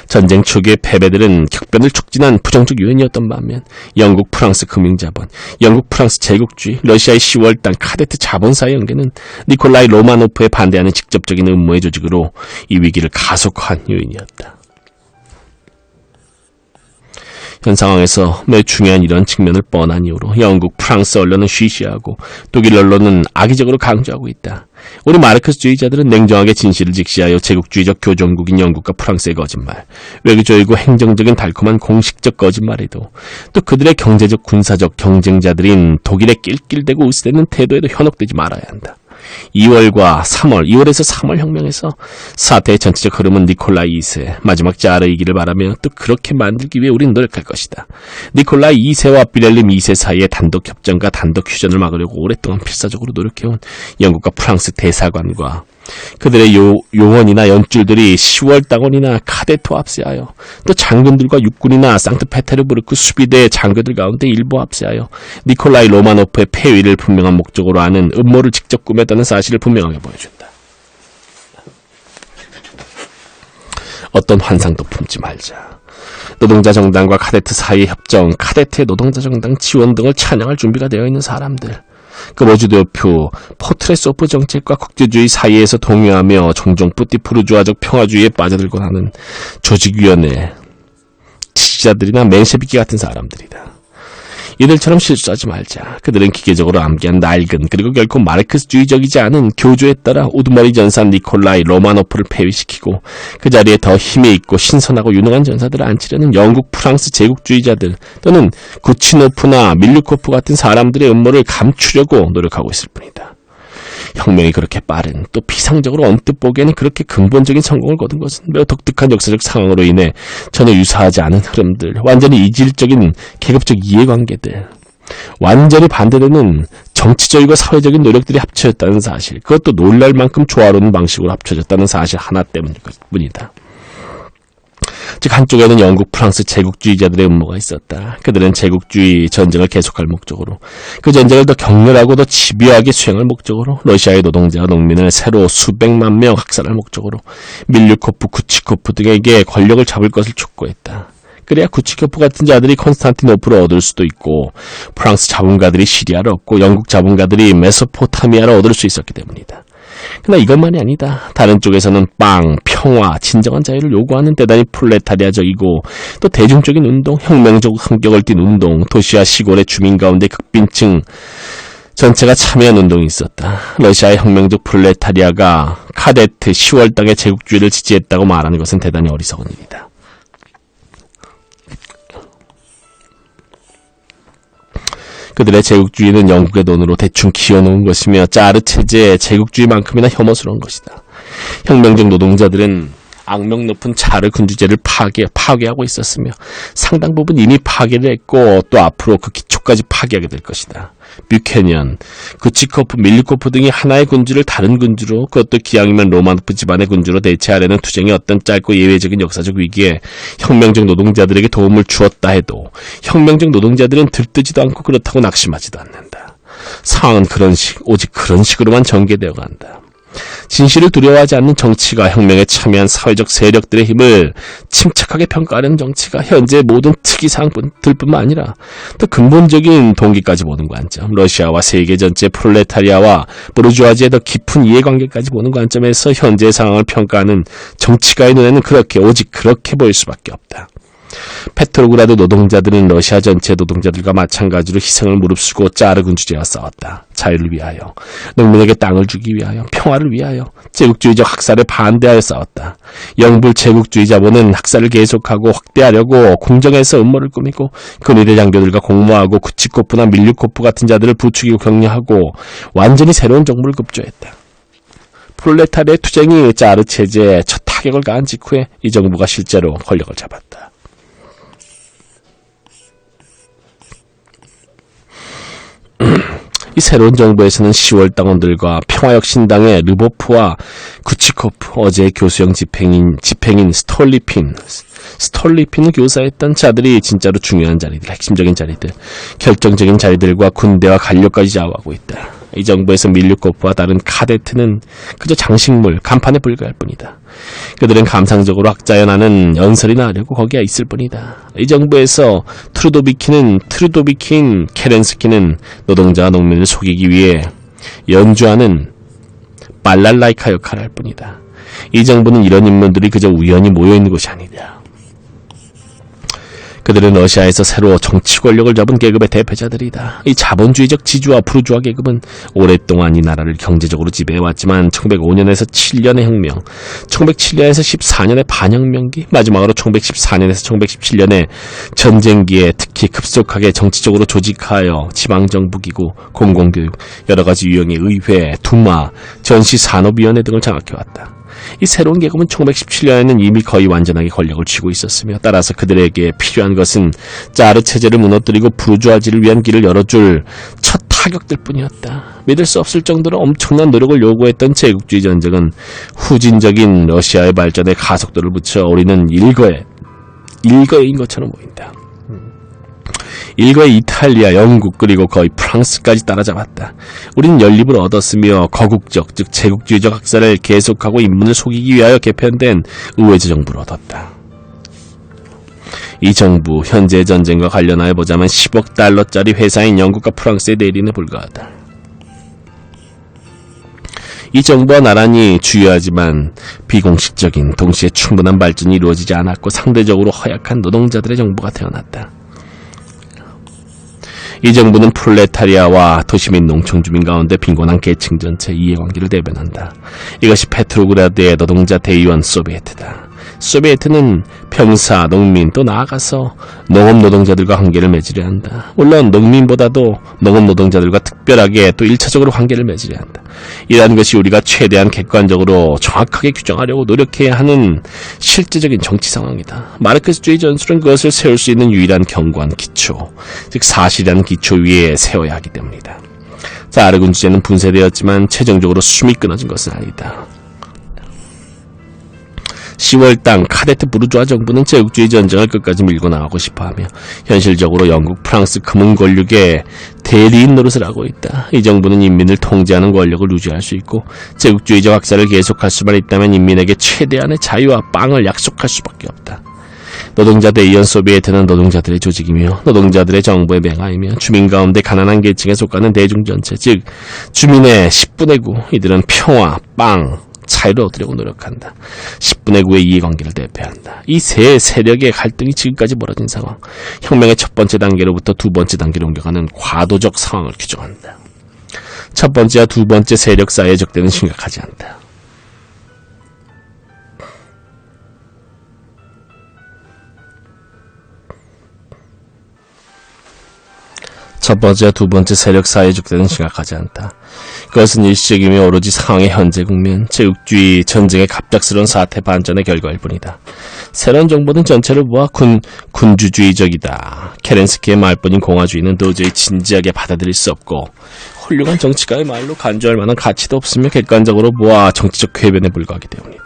전쟁 초기의 패배들은 격변을 촉진한 부정적 요인이었던 반면 영국, 프랑스 금융자본, 영국, 프랑스 제국주의, 러시아의 10월당 카데트 자본사의 연계는 니콜라이 로마노프에 반대하는 직접적인 음모의 조직으로 이 위기를 가속화한 요인이었다. 현 상황에서 매우 중요한 이런 측면을 뻔한 이유로 영국, 프랑스 언론은 쉬쉬하고 독일 언론은 악의적으로 강조하고 있다. 우리 마르크스주의자들은 냉정하게 진실을 직시하여 제국주의적 교종국인 영국과 프랑스의 거짓말, 외교적이고 행정적인 달콤한 공식적 거짓말에도 또 그들의 경제적 군사적 경쟁자들인 독일의 낄낄대고 으스대는 태도에도 현혹되지 말아야 한다. 2월에서 3월 혁명에서 사태의 전체적 흐름은 니콜라이 2세, 마지막 자르이기를 바라며 또 그렇게 만들기 위해 우린 노력할 것이다. 니콜라이 2세와 비렐림 2세 사이의 단독 협정과 단독 휴전을 막으려고 오랫동안 필사적으로 노력해온 영국과 프랑스 대사관과 그들의 요원이나 연줄들이 10월 당원이나 카데토 합세하여 또 장군들과 육군이나 상트페테르부르크 수비대 장교들 가운데 일부 합세하여 니콜라이 로마노프의 폐위를 분명한 목적으로 하는 음모를 직접 꾸몄다는 사실을 분명하게 보여준다. 어떤 환상도 품지 말자. 노동자 정당과 카데트 사이의 협정, 카데트의 노동자 정당 지원 등을 찬양할 준비가 되어 있는 사람들, 그 모주대표 포트레소프 정책과 국제주의 사이에서 동요하며 종종 뿌띠 부르주아적 평화주의에 빠져들곤 하는 조직위원회 지지자들이나 맨셰비키 같은 사람들이다. 이들처럼 실수하지 말자. 그들은 기계적으로 암기한 낡은 그리고 결코 마르크스주의적이지 않은 교조에 따라 우두머리 전사 니콜라이 로마노프를 폐위시키고 그 자리에 더 힘이 있고 신선하고 유능한 전사들을 앉히려는 영국, 프랑스 제국주의자들 또는 구치노프나 밀류코프 같은 사람들의 음모를 감추려고 노력하고 있을 뿐이다. 혁명이 그렇게 빠른, 또 비상적으로 언뜻 보기에는 그렇게 근본적인 성공을 거둔 것은 매우 독특한 역사적 상황으로 인해 전혀 유사하지 않은 흐름들, 완전히 이질적인 계급적 이해관계들, 완전히 반대되는 정치적이고 사회적인 노력들이 합쳐졌다는 사실, 그것도 놀랄 만큼 조화로운 방식으로 합쳐졌다는 사실 하나 때문일 뿐이다. 즉 한쪽에는 영국, 프랑스 제국주의자들의 음모가 있었다. 그들은 제국주의 전쟁을 계속할 목적으로, 그 전쟁을 더 격렬하고 더 집요하게 수행할 목적으로, 러시아의 노동자와 농민을 새로 수백만 명 학살할 목적으로 밀류코프, 구치코프 등에게 권력을 잡을 것을 촉구했다. 그래야 구치코프 같은 자들이 콘스탄티노플을 얻을 수도 있고 프랑스 자본가들이 시리아를 얻고 영국 자본가들이 메소포타미아를 얻을 수 있었기 때문이다. 그러나 이것만이 아니다. 다른 쪽에서는 빵, 평화, 진정한 자유를 요구하는 대단히 프롤레타리아적이고 또 대중적인 운동, 혁명적 성격을 띤 운동, 도시와 시골의 주민 가운데 극빈층 전체가 참여한 운동이 있었다. 러시아의 혁명적 프롤레타리아가 카데트 10월 당의 제국주의를 지지했다고 말하는 것은 대단히 어리석은 일이다. 그들의 제국주의는 영국의 돈으로 대충 키워놓은 것이며 자르 체제의 제국주의만큼이나 혐오스러운 것이다. 혁명적 노동자들은 악명 높은 자르 군주제를 파괴하고 있었으며 상당 부분 이미 파괴를 했고 또 앞으로 그 기초까지 파괴하게 될 것이다. 뮤케니언, 구치코프, 밀리코프 등이 하나의 군주를 다른 군주로, 그것도 기왕이면 로마노프 집안의 군주로 대체하려는 투쟁이 어떤 짧고 예외적인 역사적 위기에 혁명적 노동자들에게 도움을 주었다 해도 혁명적 노동자들은 들뜨지도 않고 그렇다고 낙심하지도 않는다. 상황은 오직 그런 식으로만 전개되어 간다. 진실을 두려워하지 않는 정치가, 혁명에 참여한 사회적 세력들의 힘을 침착하게 평가하는 정치가 현재의 모든 특이사항들뿐만 아니라 더 근본적인 동기까지 보는 관점, 러시아와 세계 전체 프롤레타리아와 부르주아지의 더 깊은 이해관계까지 보는 관점에서 현재의 상황을 평가하는 정치가의 눈에는 오직 그렇게 보일 수밖에 없다. 페트로그라드 노동자들은 러시아 전체 노동자들과 마찬가지로 희생을 무릅쓰고 자르 군주제와 싸웠다. 자유를 위하여, 농민에게 땅을 주기 위하여, 평화를 위하여, 제국주의적 학살에 반대하여 싸웠다. 영불 제국주의 자본은 학살을 계속하고 확대하려고 궁정에서 음모를 꾸미고 근위대 장교들과 공모하고 구치코프나 밀류코프 같은 자들을 부추기고 격려하고 완전히 새로운 정부를 급조했다. 프롤레타리아의 투쟁이 자르 체제에 첫 타격을 가한 직후에 이 정부가 실제로 권력을 잡았다. 이 새로운 정부에서는 10월 당원들과 평화혁신당의 르보프와 구치코프, 어제의 교수형 집행인 스톨리핀을 교사했던 자들이 진짜로 중요한 자리들, 핵심적인 자리들, 결정적인 자리들과 군대와 관료까지 좌우하고 있다. 이 정부에서 밀류코프와 다른 카데트는 그저 장식물, 간판에 불과할 뿐이다. 그들은 감상적으로 학자연하는 연설이나 하려고 거기에 있을 뿐이다. 이 정부에서 트루도비킨 케렌스키는 노동자와 농민을 속이기 위해 연주하는 발랄라이카 역할을 할 뿐이다. 이 정부는 이런 인물들이 그저 우연히 모여있는 곳이 아니다. 그들은 러시아에서 새로 정치 권력을 잡은 계급의 대표자들이다. 이 자본주의적 지주와 부르주아 계급은 오랫동안 이 나라를 경제적으로 지배해왔지만 1905년에서 7년의 혁명, 1907년에서 14년의 반혁명기, 마지막으로 1914년에서 1917년의 전쟁기에 특히 급속하게 정치적으로 조직하여 지방정부기구, 공공교육, 여러가지 유형의 의회, 두마, 전시산업위원회 등을 장악해왔다. 이 새로운 계급은 1917년에는 이미 거의 완전하게 권력을 쥐고 있었으며 따라서 그들에게 필요한 것은 자르 체제를 무너뜨리고 부르주아지를 위한 길을 열어줄 첫 타격들 뿐이었다. 믿을 수 없을 정도로 엄청난 노력을 요구했던 제국주의 전쟁은 후진적인 러시아의 발전에 가속도를 붙여 우리는 일거인 것처럼 보인다. 일거의 이탈리아, 영국 그리고 거의 프랑스까지 따라잡았다. 우린 연립을 얻었으며 거국적, 즉 제국주의적 학살을 계속하고 인민을 속이기 위하여 개편된 의회제 정부를 얻었다. 이 정부, 현재의 전쟁과 관련하여 보자면 10억 달러짜리 회사인 영국과 프랑스의 내린에 불과하다. 이 정부와 나란히 주요하지만 비공식적인, 동시에 충분한 발전이 이루어지지 않았고 상대적으로 허약한 노동자들의 정부가 태어났다. 이 정부는 프롤레타리아와 도시 및 농촌 주민 가운데 빈곤한 계층 전체 이해관계를 대변한다. 이것이 페트로그라드의 노동자 대의원 소비에트다. 소비에트는 병사, 농민, 또 나아가서 농업 노동자들과 관계를 맺으려 한다. 물론 농민보다도 농업 노동자들과 특별하게 또 1차적으로 관계를 맺으려 한다. 이러한 것이 우리가 최대한 객관적으로 정확하게 규정하려고 노력해야 하는 실제적인 정치 상황이다. 마르크스주의 전술은 그것을 세울 수 있는 유일한 견고한 기초, 즉 사실이라는 기초 위에 세워야 하기 때문이다. 자르 군주제는 분쇄되었지만 최종적으로 숨이 끊어진 것은 아니다. 10월당 카데트 부르주아 정부는 제국주의 전쟁을 끝까지 밀고 나가고 싶어하며 현실적으로 영국, 프랑스 금은 권력의 대리인 노릇을 하고 있다. 이 정부는 인민을 통제하는 권력을 유지할 수 있고 제국주의적 학살을 계속할 수만 있다면 인민에게 최대한의 자유와 빵을 약속할 수밖에 없다. 노동자 대의원 소비에트는 노동자들의 조직이며 노동자들의 정부의 맹하이며 주민 가운데 가난한 계층에 속하는 대중 전체, 즉 주민의 10분의 9, 이들은 평화, 빵, 자유를 얻으려고 노력한다. 10분의 9의 이해관계를 대표한다. 이 세 세력의 갈등이 지금까지 벌어진 상황, 혁명의 첫 번째 단계로부터 두 번째 단계로 옮겨가는 과도적 상황을 규정한다. 첫 번째와 두 번째 세력 사이의 적대는 심각하지 않다. 첫 번째와 두 번째 세력 사이의 적대는 심각하지 않다. 그것은 일시적이며 오로지 상황의 현재 국면, 제국주의 전쟁의 갑작스러운 사태 반전의 결과일 뿐이다. 새로운 정부는 전체를 보아 군주주의적이다. 케렌스키의 말뿐인 공화주의는 도저히 진지하게 받아들일 수 없고 훌륭한 정치가의 말로 간주할 만한 가치도 없으며 객관적으로 보아 정치적 궤변에 불과하기 때문이다.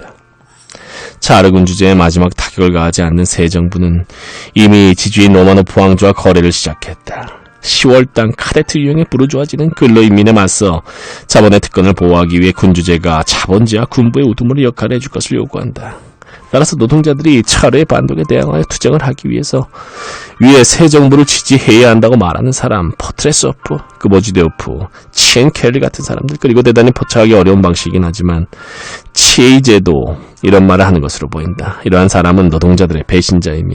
차르 군주제의 마지막 타격을 가하지 않는 새 정부는 이미 지주인 로마노프 왕조와 거래를 시작했다. 10월 당 카데트 유형의 부르주아지는 근로인민에 맞서 자본의 특권을 보호하기 위해 군주제가 자본주의와 군부의 우두머리 역할을 해줄 것을 요구한다. 따라서 노동자들이 차르의 반동에 대항하여 투쟁을 하기 위해서 위에 새 정부를 지지해야 한다고 말하는 사람, 포트레스오프, 그보지데오프, 치엔 켈리 같은 사람들, 그리고 대단히 포착하기 어려운 방식이긴 하지만 치에이제도 이런 말을 하는 것으로 보인다. 이러한 사람은 노동자들의 배신자이며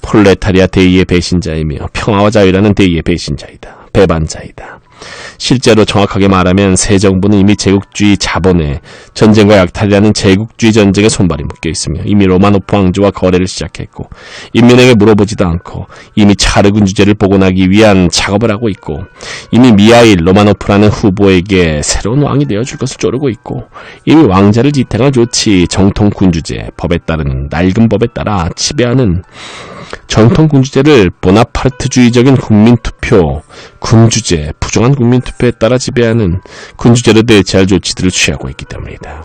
폴레타리아 대의의 배신자이며 평화와 자유라는 대의의 배신자이다. 배반자이다. 실제로 정확하게 말하면 새 정부는 이미 제국주의 자본에 전쟁과 약탈이라는 제국주의 전쟁에 손발이 묶여 있으며 이미 로마노프 왕조와 거래를 시작했고 인민에게 물어보지도 않고 이미 차르 군주제를 복원하기 위한 작업을 하고 있고 이미 미하일 로마노프라는 후보에게 새로운 왕이 되어줄 것을 조르고 있고 이미 왕자를 지탱할 좋지 정통 군주제, 법에 따르는 낡은 법에 따라 지배하는 전통 군주제를 보나파르트주의적인 국민투표, 군주제, 부정한 국민투표에 따라 지배하는 군주제로 대체할 조치들을 취하고 있기 때문이다.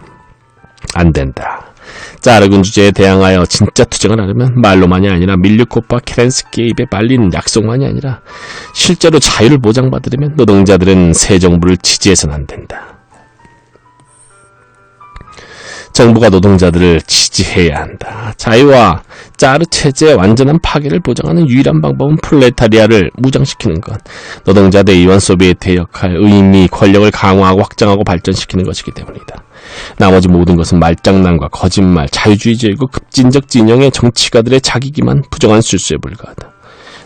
안 된다. 차르 군주제에 대항하여 진짜 투쟁을 하려면 말로만이 아니라 밀류코프와 케렌스키의 입에 발린 약속만이 아니라 실제로 자유를 보장받으려면 노동자들은 새 정부를 지지해서는 안 된다. 정부가 노동자들을 지지해야 한다. 자유와 차르 체제의 완전한 파괴를 보장하는 유일한 방법은 프롤레타리아를 무장시키는 것, 노동자 대의원 소비에트의 역할, 의미, 권력을 강화하고 확장하고 발전시키는 것이기 때문이다. 나머지 모든 것은 말장난과 거짓말, 자유주의적이고 급진적 진영의 정치가들의 자기기만 부정한 술수에 불과하다.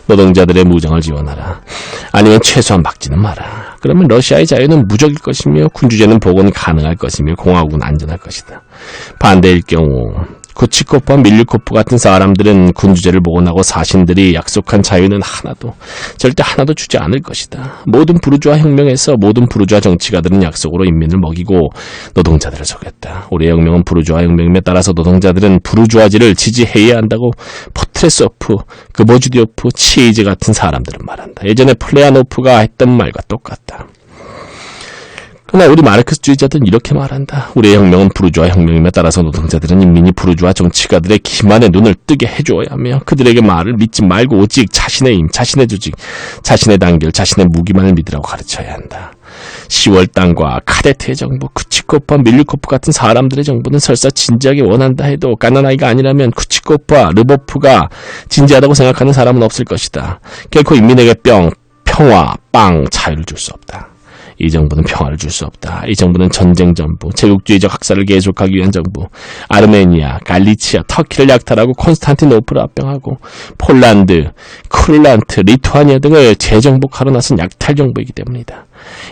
노동자들의 무장을 지원하라. 아니면 최소한 막지는 마라. 그러면 러시아의 자유는 무적일 것이며 군주제는 복원이 가능할 것이며 공화국은 안전할 것이다. 반대일 경우 쿠치코프와 밀류코프 같은 사람들은 군주제를 복원하고 사신들이 약속한 자유는 절대 하나도 주지 않을 것이다. 모든 부르주아 혁명에서 모든 부르주아 정치가들은 약속으로 인민을 먹이고 노동자들을 속였다. 우리의 혁명은 부르주아 혁명임에 따라서 노동자들은 부르주아지를 지지해야 한다고 포트레스오프, 그보주디오프, 치에이제 같은 사람들은 말한다. 예전에 플레아노프가 했던 말과 똑같다. 그러나 우리 마르크스주의자들은 이렇게 말한다. 우리의 혁명은 부르주아 혁명임에 따라서 노동자들은 인민이 부르주아 정치가들의 기만의 눈을 뜨게 해줘야 하며 그들에게 말을 믿지 말고 오직 자신의 힘, 자신의 조직, 자신의 단결, 자신의 무기만을 믿으라고 가르쳐야 한다. 10월 땅과 카데트의 정부, 쿠치코프와 밀류코프 같은 사람들의 정부는 설사 진지하게 원한다 해도 가난아이가 아니라면 쿠치코프와 르보프가 진지하다고 생각하는 사람은 없을 것이다. 결코 인민에게 평화, 자유를 줄 수 없다. 이 정부는 평화를 줄 수 없다. 이 정부는 전쟁 정부, 제국주의적 학살을 계속하기 위한 정부, 아르메니아, 갈리치아, 터키를 약탈하고 콘스탄티노플을 합병하고 폴란드, 쿠를란트, 리투아니아 등을 재정복하러 나선 약탈 정부이기 때문이다.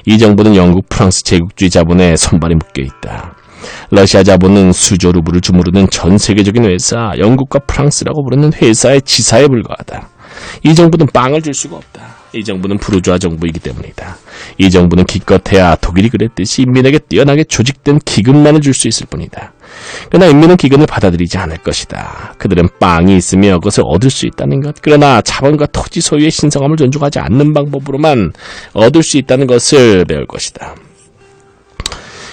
이 정부는 영국, 프랑스 제국주의 자본에 손발이 묶여있다. 러시아 자본은 수조 루블을 주무르는 전 세계적인 회사, 영국과 프랑스라고 부르는 회사의 지사에 불과하다. 이 정부는 빵을 줄 수가 없다. 이 정부는 부르주아 정부이기 때문이다. 이 정부는 기껏해야 독일이 그랬듯이 인민에게 뛰어나게 조직된 기근만을 줄 수 있을 뿐이다. 그러나 인민은 기근을 받아들이지 않을 것이다. 그들은 빵이 있으며 그것을 얻을 수 있다는 것, 그러나 자본과 토지 소유의 신성함을 존중하지 않는 방법으로만 얻을 수 있다는 것을 배울 것이다.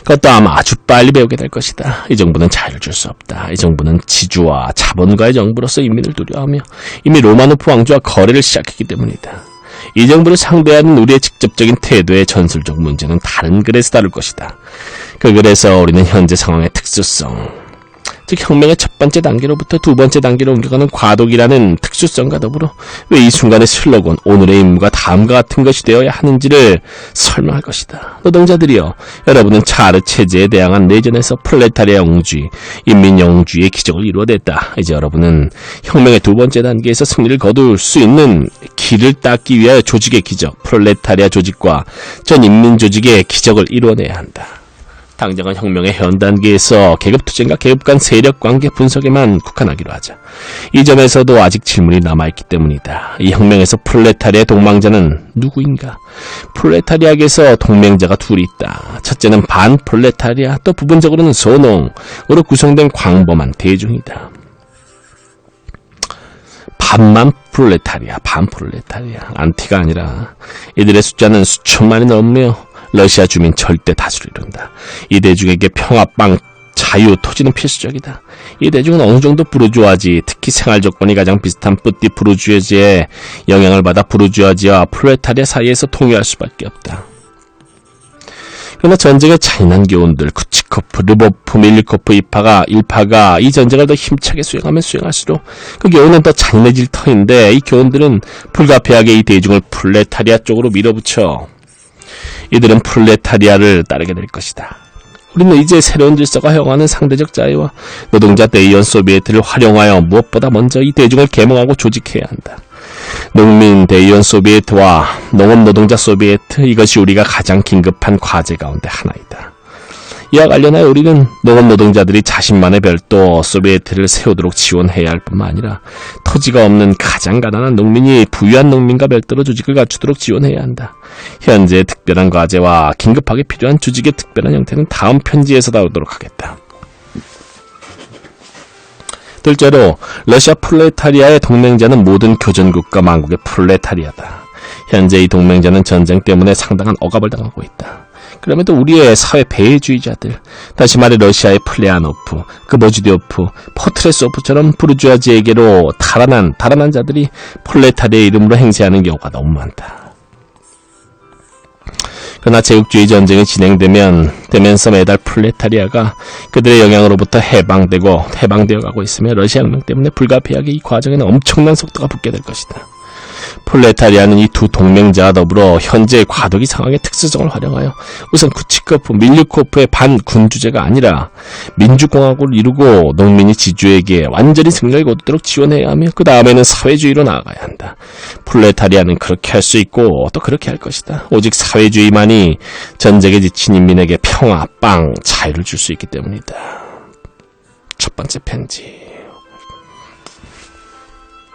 그것도 아마 아주 빨리 배우게 될 것이다. 이 정부는 자유를 줄 수 없다. 이 정부는 지주와 자본가의 정부로서 인민을 두려워하며 이미 로마노프 왕조와 거래를 시작했기 때문이다. 이 정부를 상대하는 우리의 직접적인 태도의 전술적 문제는 다른 글에서 다룰 것이다. 그 글에서 우리는 현재 상황의 특수성, 즉 혁명의 첫 번째 단계로부터 두 번째 단계로 옮겨가는 과도기라는 특수성과 더불어 왜 이 순간의 슬로건 오늘의 임무가 다음과 같은 것이 되어야 하는지를 설명할 것이다. 노동자들이여, 여러분은 차르 체제에 대항한 내전에서 프롤레타리아 영주의, 인민 영주의의 기적을 이루어냈다. 이제 여러분은 혁명의 두 번째 단계에서 승리를 거둘 수 있는 길을 닦기 위하여 조직의 기적, 프롤레타리아 조직과 전 인민 조직의 기적을 이루어내야 한다. 당장은 혁명의 현 단계에서 계급투쟁과 계급 간 세력관계 분석에만 국한하기로 하자. 이 점에서도 아직 질문이 남아있기 때문이다. 이 혁명에서 프롤레타리아의 동망자는 누구인가? 프롤레타리아에서 동맹자가 둘이 있다. 첫째는 반프롤레타리아, 또 부분적으로는 소농으로 구성된 광범한 대중이다. 반만 프롤레타리아, 반프롤레타리아, 안티가 아니라 이들의 숫자는 수천만이 넘으며 러시아 주민 절대 다수를 이룬다. 이 대중에게 평화, 빵, 자유, 토지는 필수적이다. 이 대중은 어느 정도 부르주아지, 특히 생활 조건이 가장 비슷한 뿌띠 부르주아지의 영향을 받아 부르주아지와 프롤레타리아 사이에서 통일할 수밖에 없다. 그러나 전쟁의 잔인한 교훈들, 쿠치코프, 르보프, 밀리코프 일파가 이 전쟁을 더 힘차게 수행하면 수행할수록 그 교훈은 더 잔인해질 터인데, 이 교훈들은 불가피하게 이 대중을 프롤레타리아 쪽으로 밀어붙여 이들은 프롤레타리아를 따르게 될 것이다. 우리는 이제 새로운 질서가 허용하는 상대적 자유와 노동자 대의원 소비에트를 활용하여 무엇보다 먼저 이 대중을 계몽하고 조직해야 한다. 농민 대의원 소비에트와 농업 노동자 소비에트, 이것이 우리가 가장 긴급한 과제 가운데 하나이다. 이와 관련하여 우리는 농업 노동자들이 자신만의 별도 소비에트를 세우도록 지원해야 할 뿐만 아니라 토지가 없는 가장 가난한 농민이 부유한 농민과 별도로 조직을 갖추도록 지원해야 한다. 현재 특별한 과제와 긴급하게 필요한 조직의 특별한 형태는 다음 편지에서 다루도록 하겠다. 둘째로, 러시아 프롤레타리아의 동맹자는 모든 교전국가 만국의 프롤레타리아다. 현재 이 동맹자는 전쟁 때문에 상당한 억압을 당하고 있다. 그럼에도 우리의 사회 배회주의자들, 다시 말해 러시아의 플레아노프, 그보지디오프, 포트레소프처럼 부르주아지에게로 달아난 자들이 프롤레타리아의 이름으로 행세하는 경우가 너무 많다. 그러나 제국주의 전쟁이 진행되면서 매달 프롤레타리아가 그들의 영향으로부터 해방되어 가고 있으며 러시아 혁명 때문에 불가피하게 이 과정에는 엄청난 속도가 붙게 될 것이다. 프롤레타리아는 이 두 동맹자와 더불어 현재의 과도기 상황의 특수성을 활용하여 우선 쿠치코프, 밀리코프의 반군 주제가 아니라 민주공화국을 이루고 농민이 지주에게 완전히 승리를 거두도록 지원해야 하며 그 다음에는 사회주의로 나아가야 한다. 프롤레타리아는 그렇게 할 수 있고 또 그렇게 할 것이다. 오직 사회주의만이 전쟁에 지친 인민에게 평화, 빵, 자유를 줄 수 있기 때문이다. 첫 번째 편지.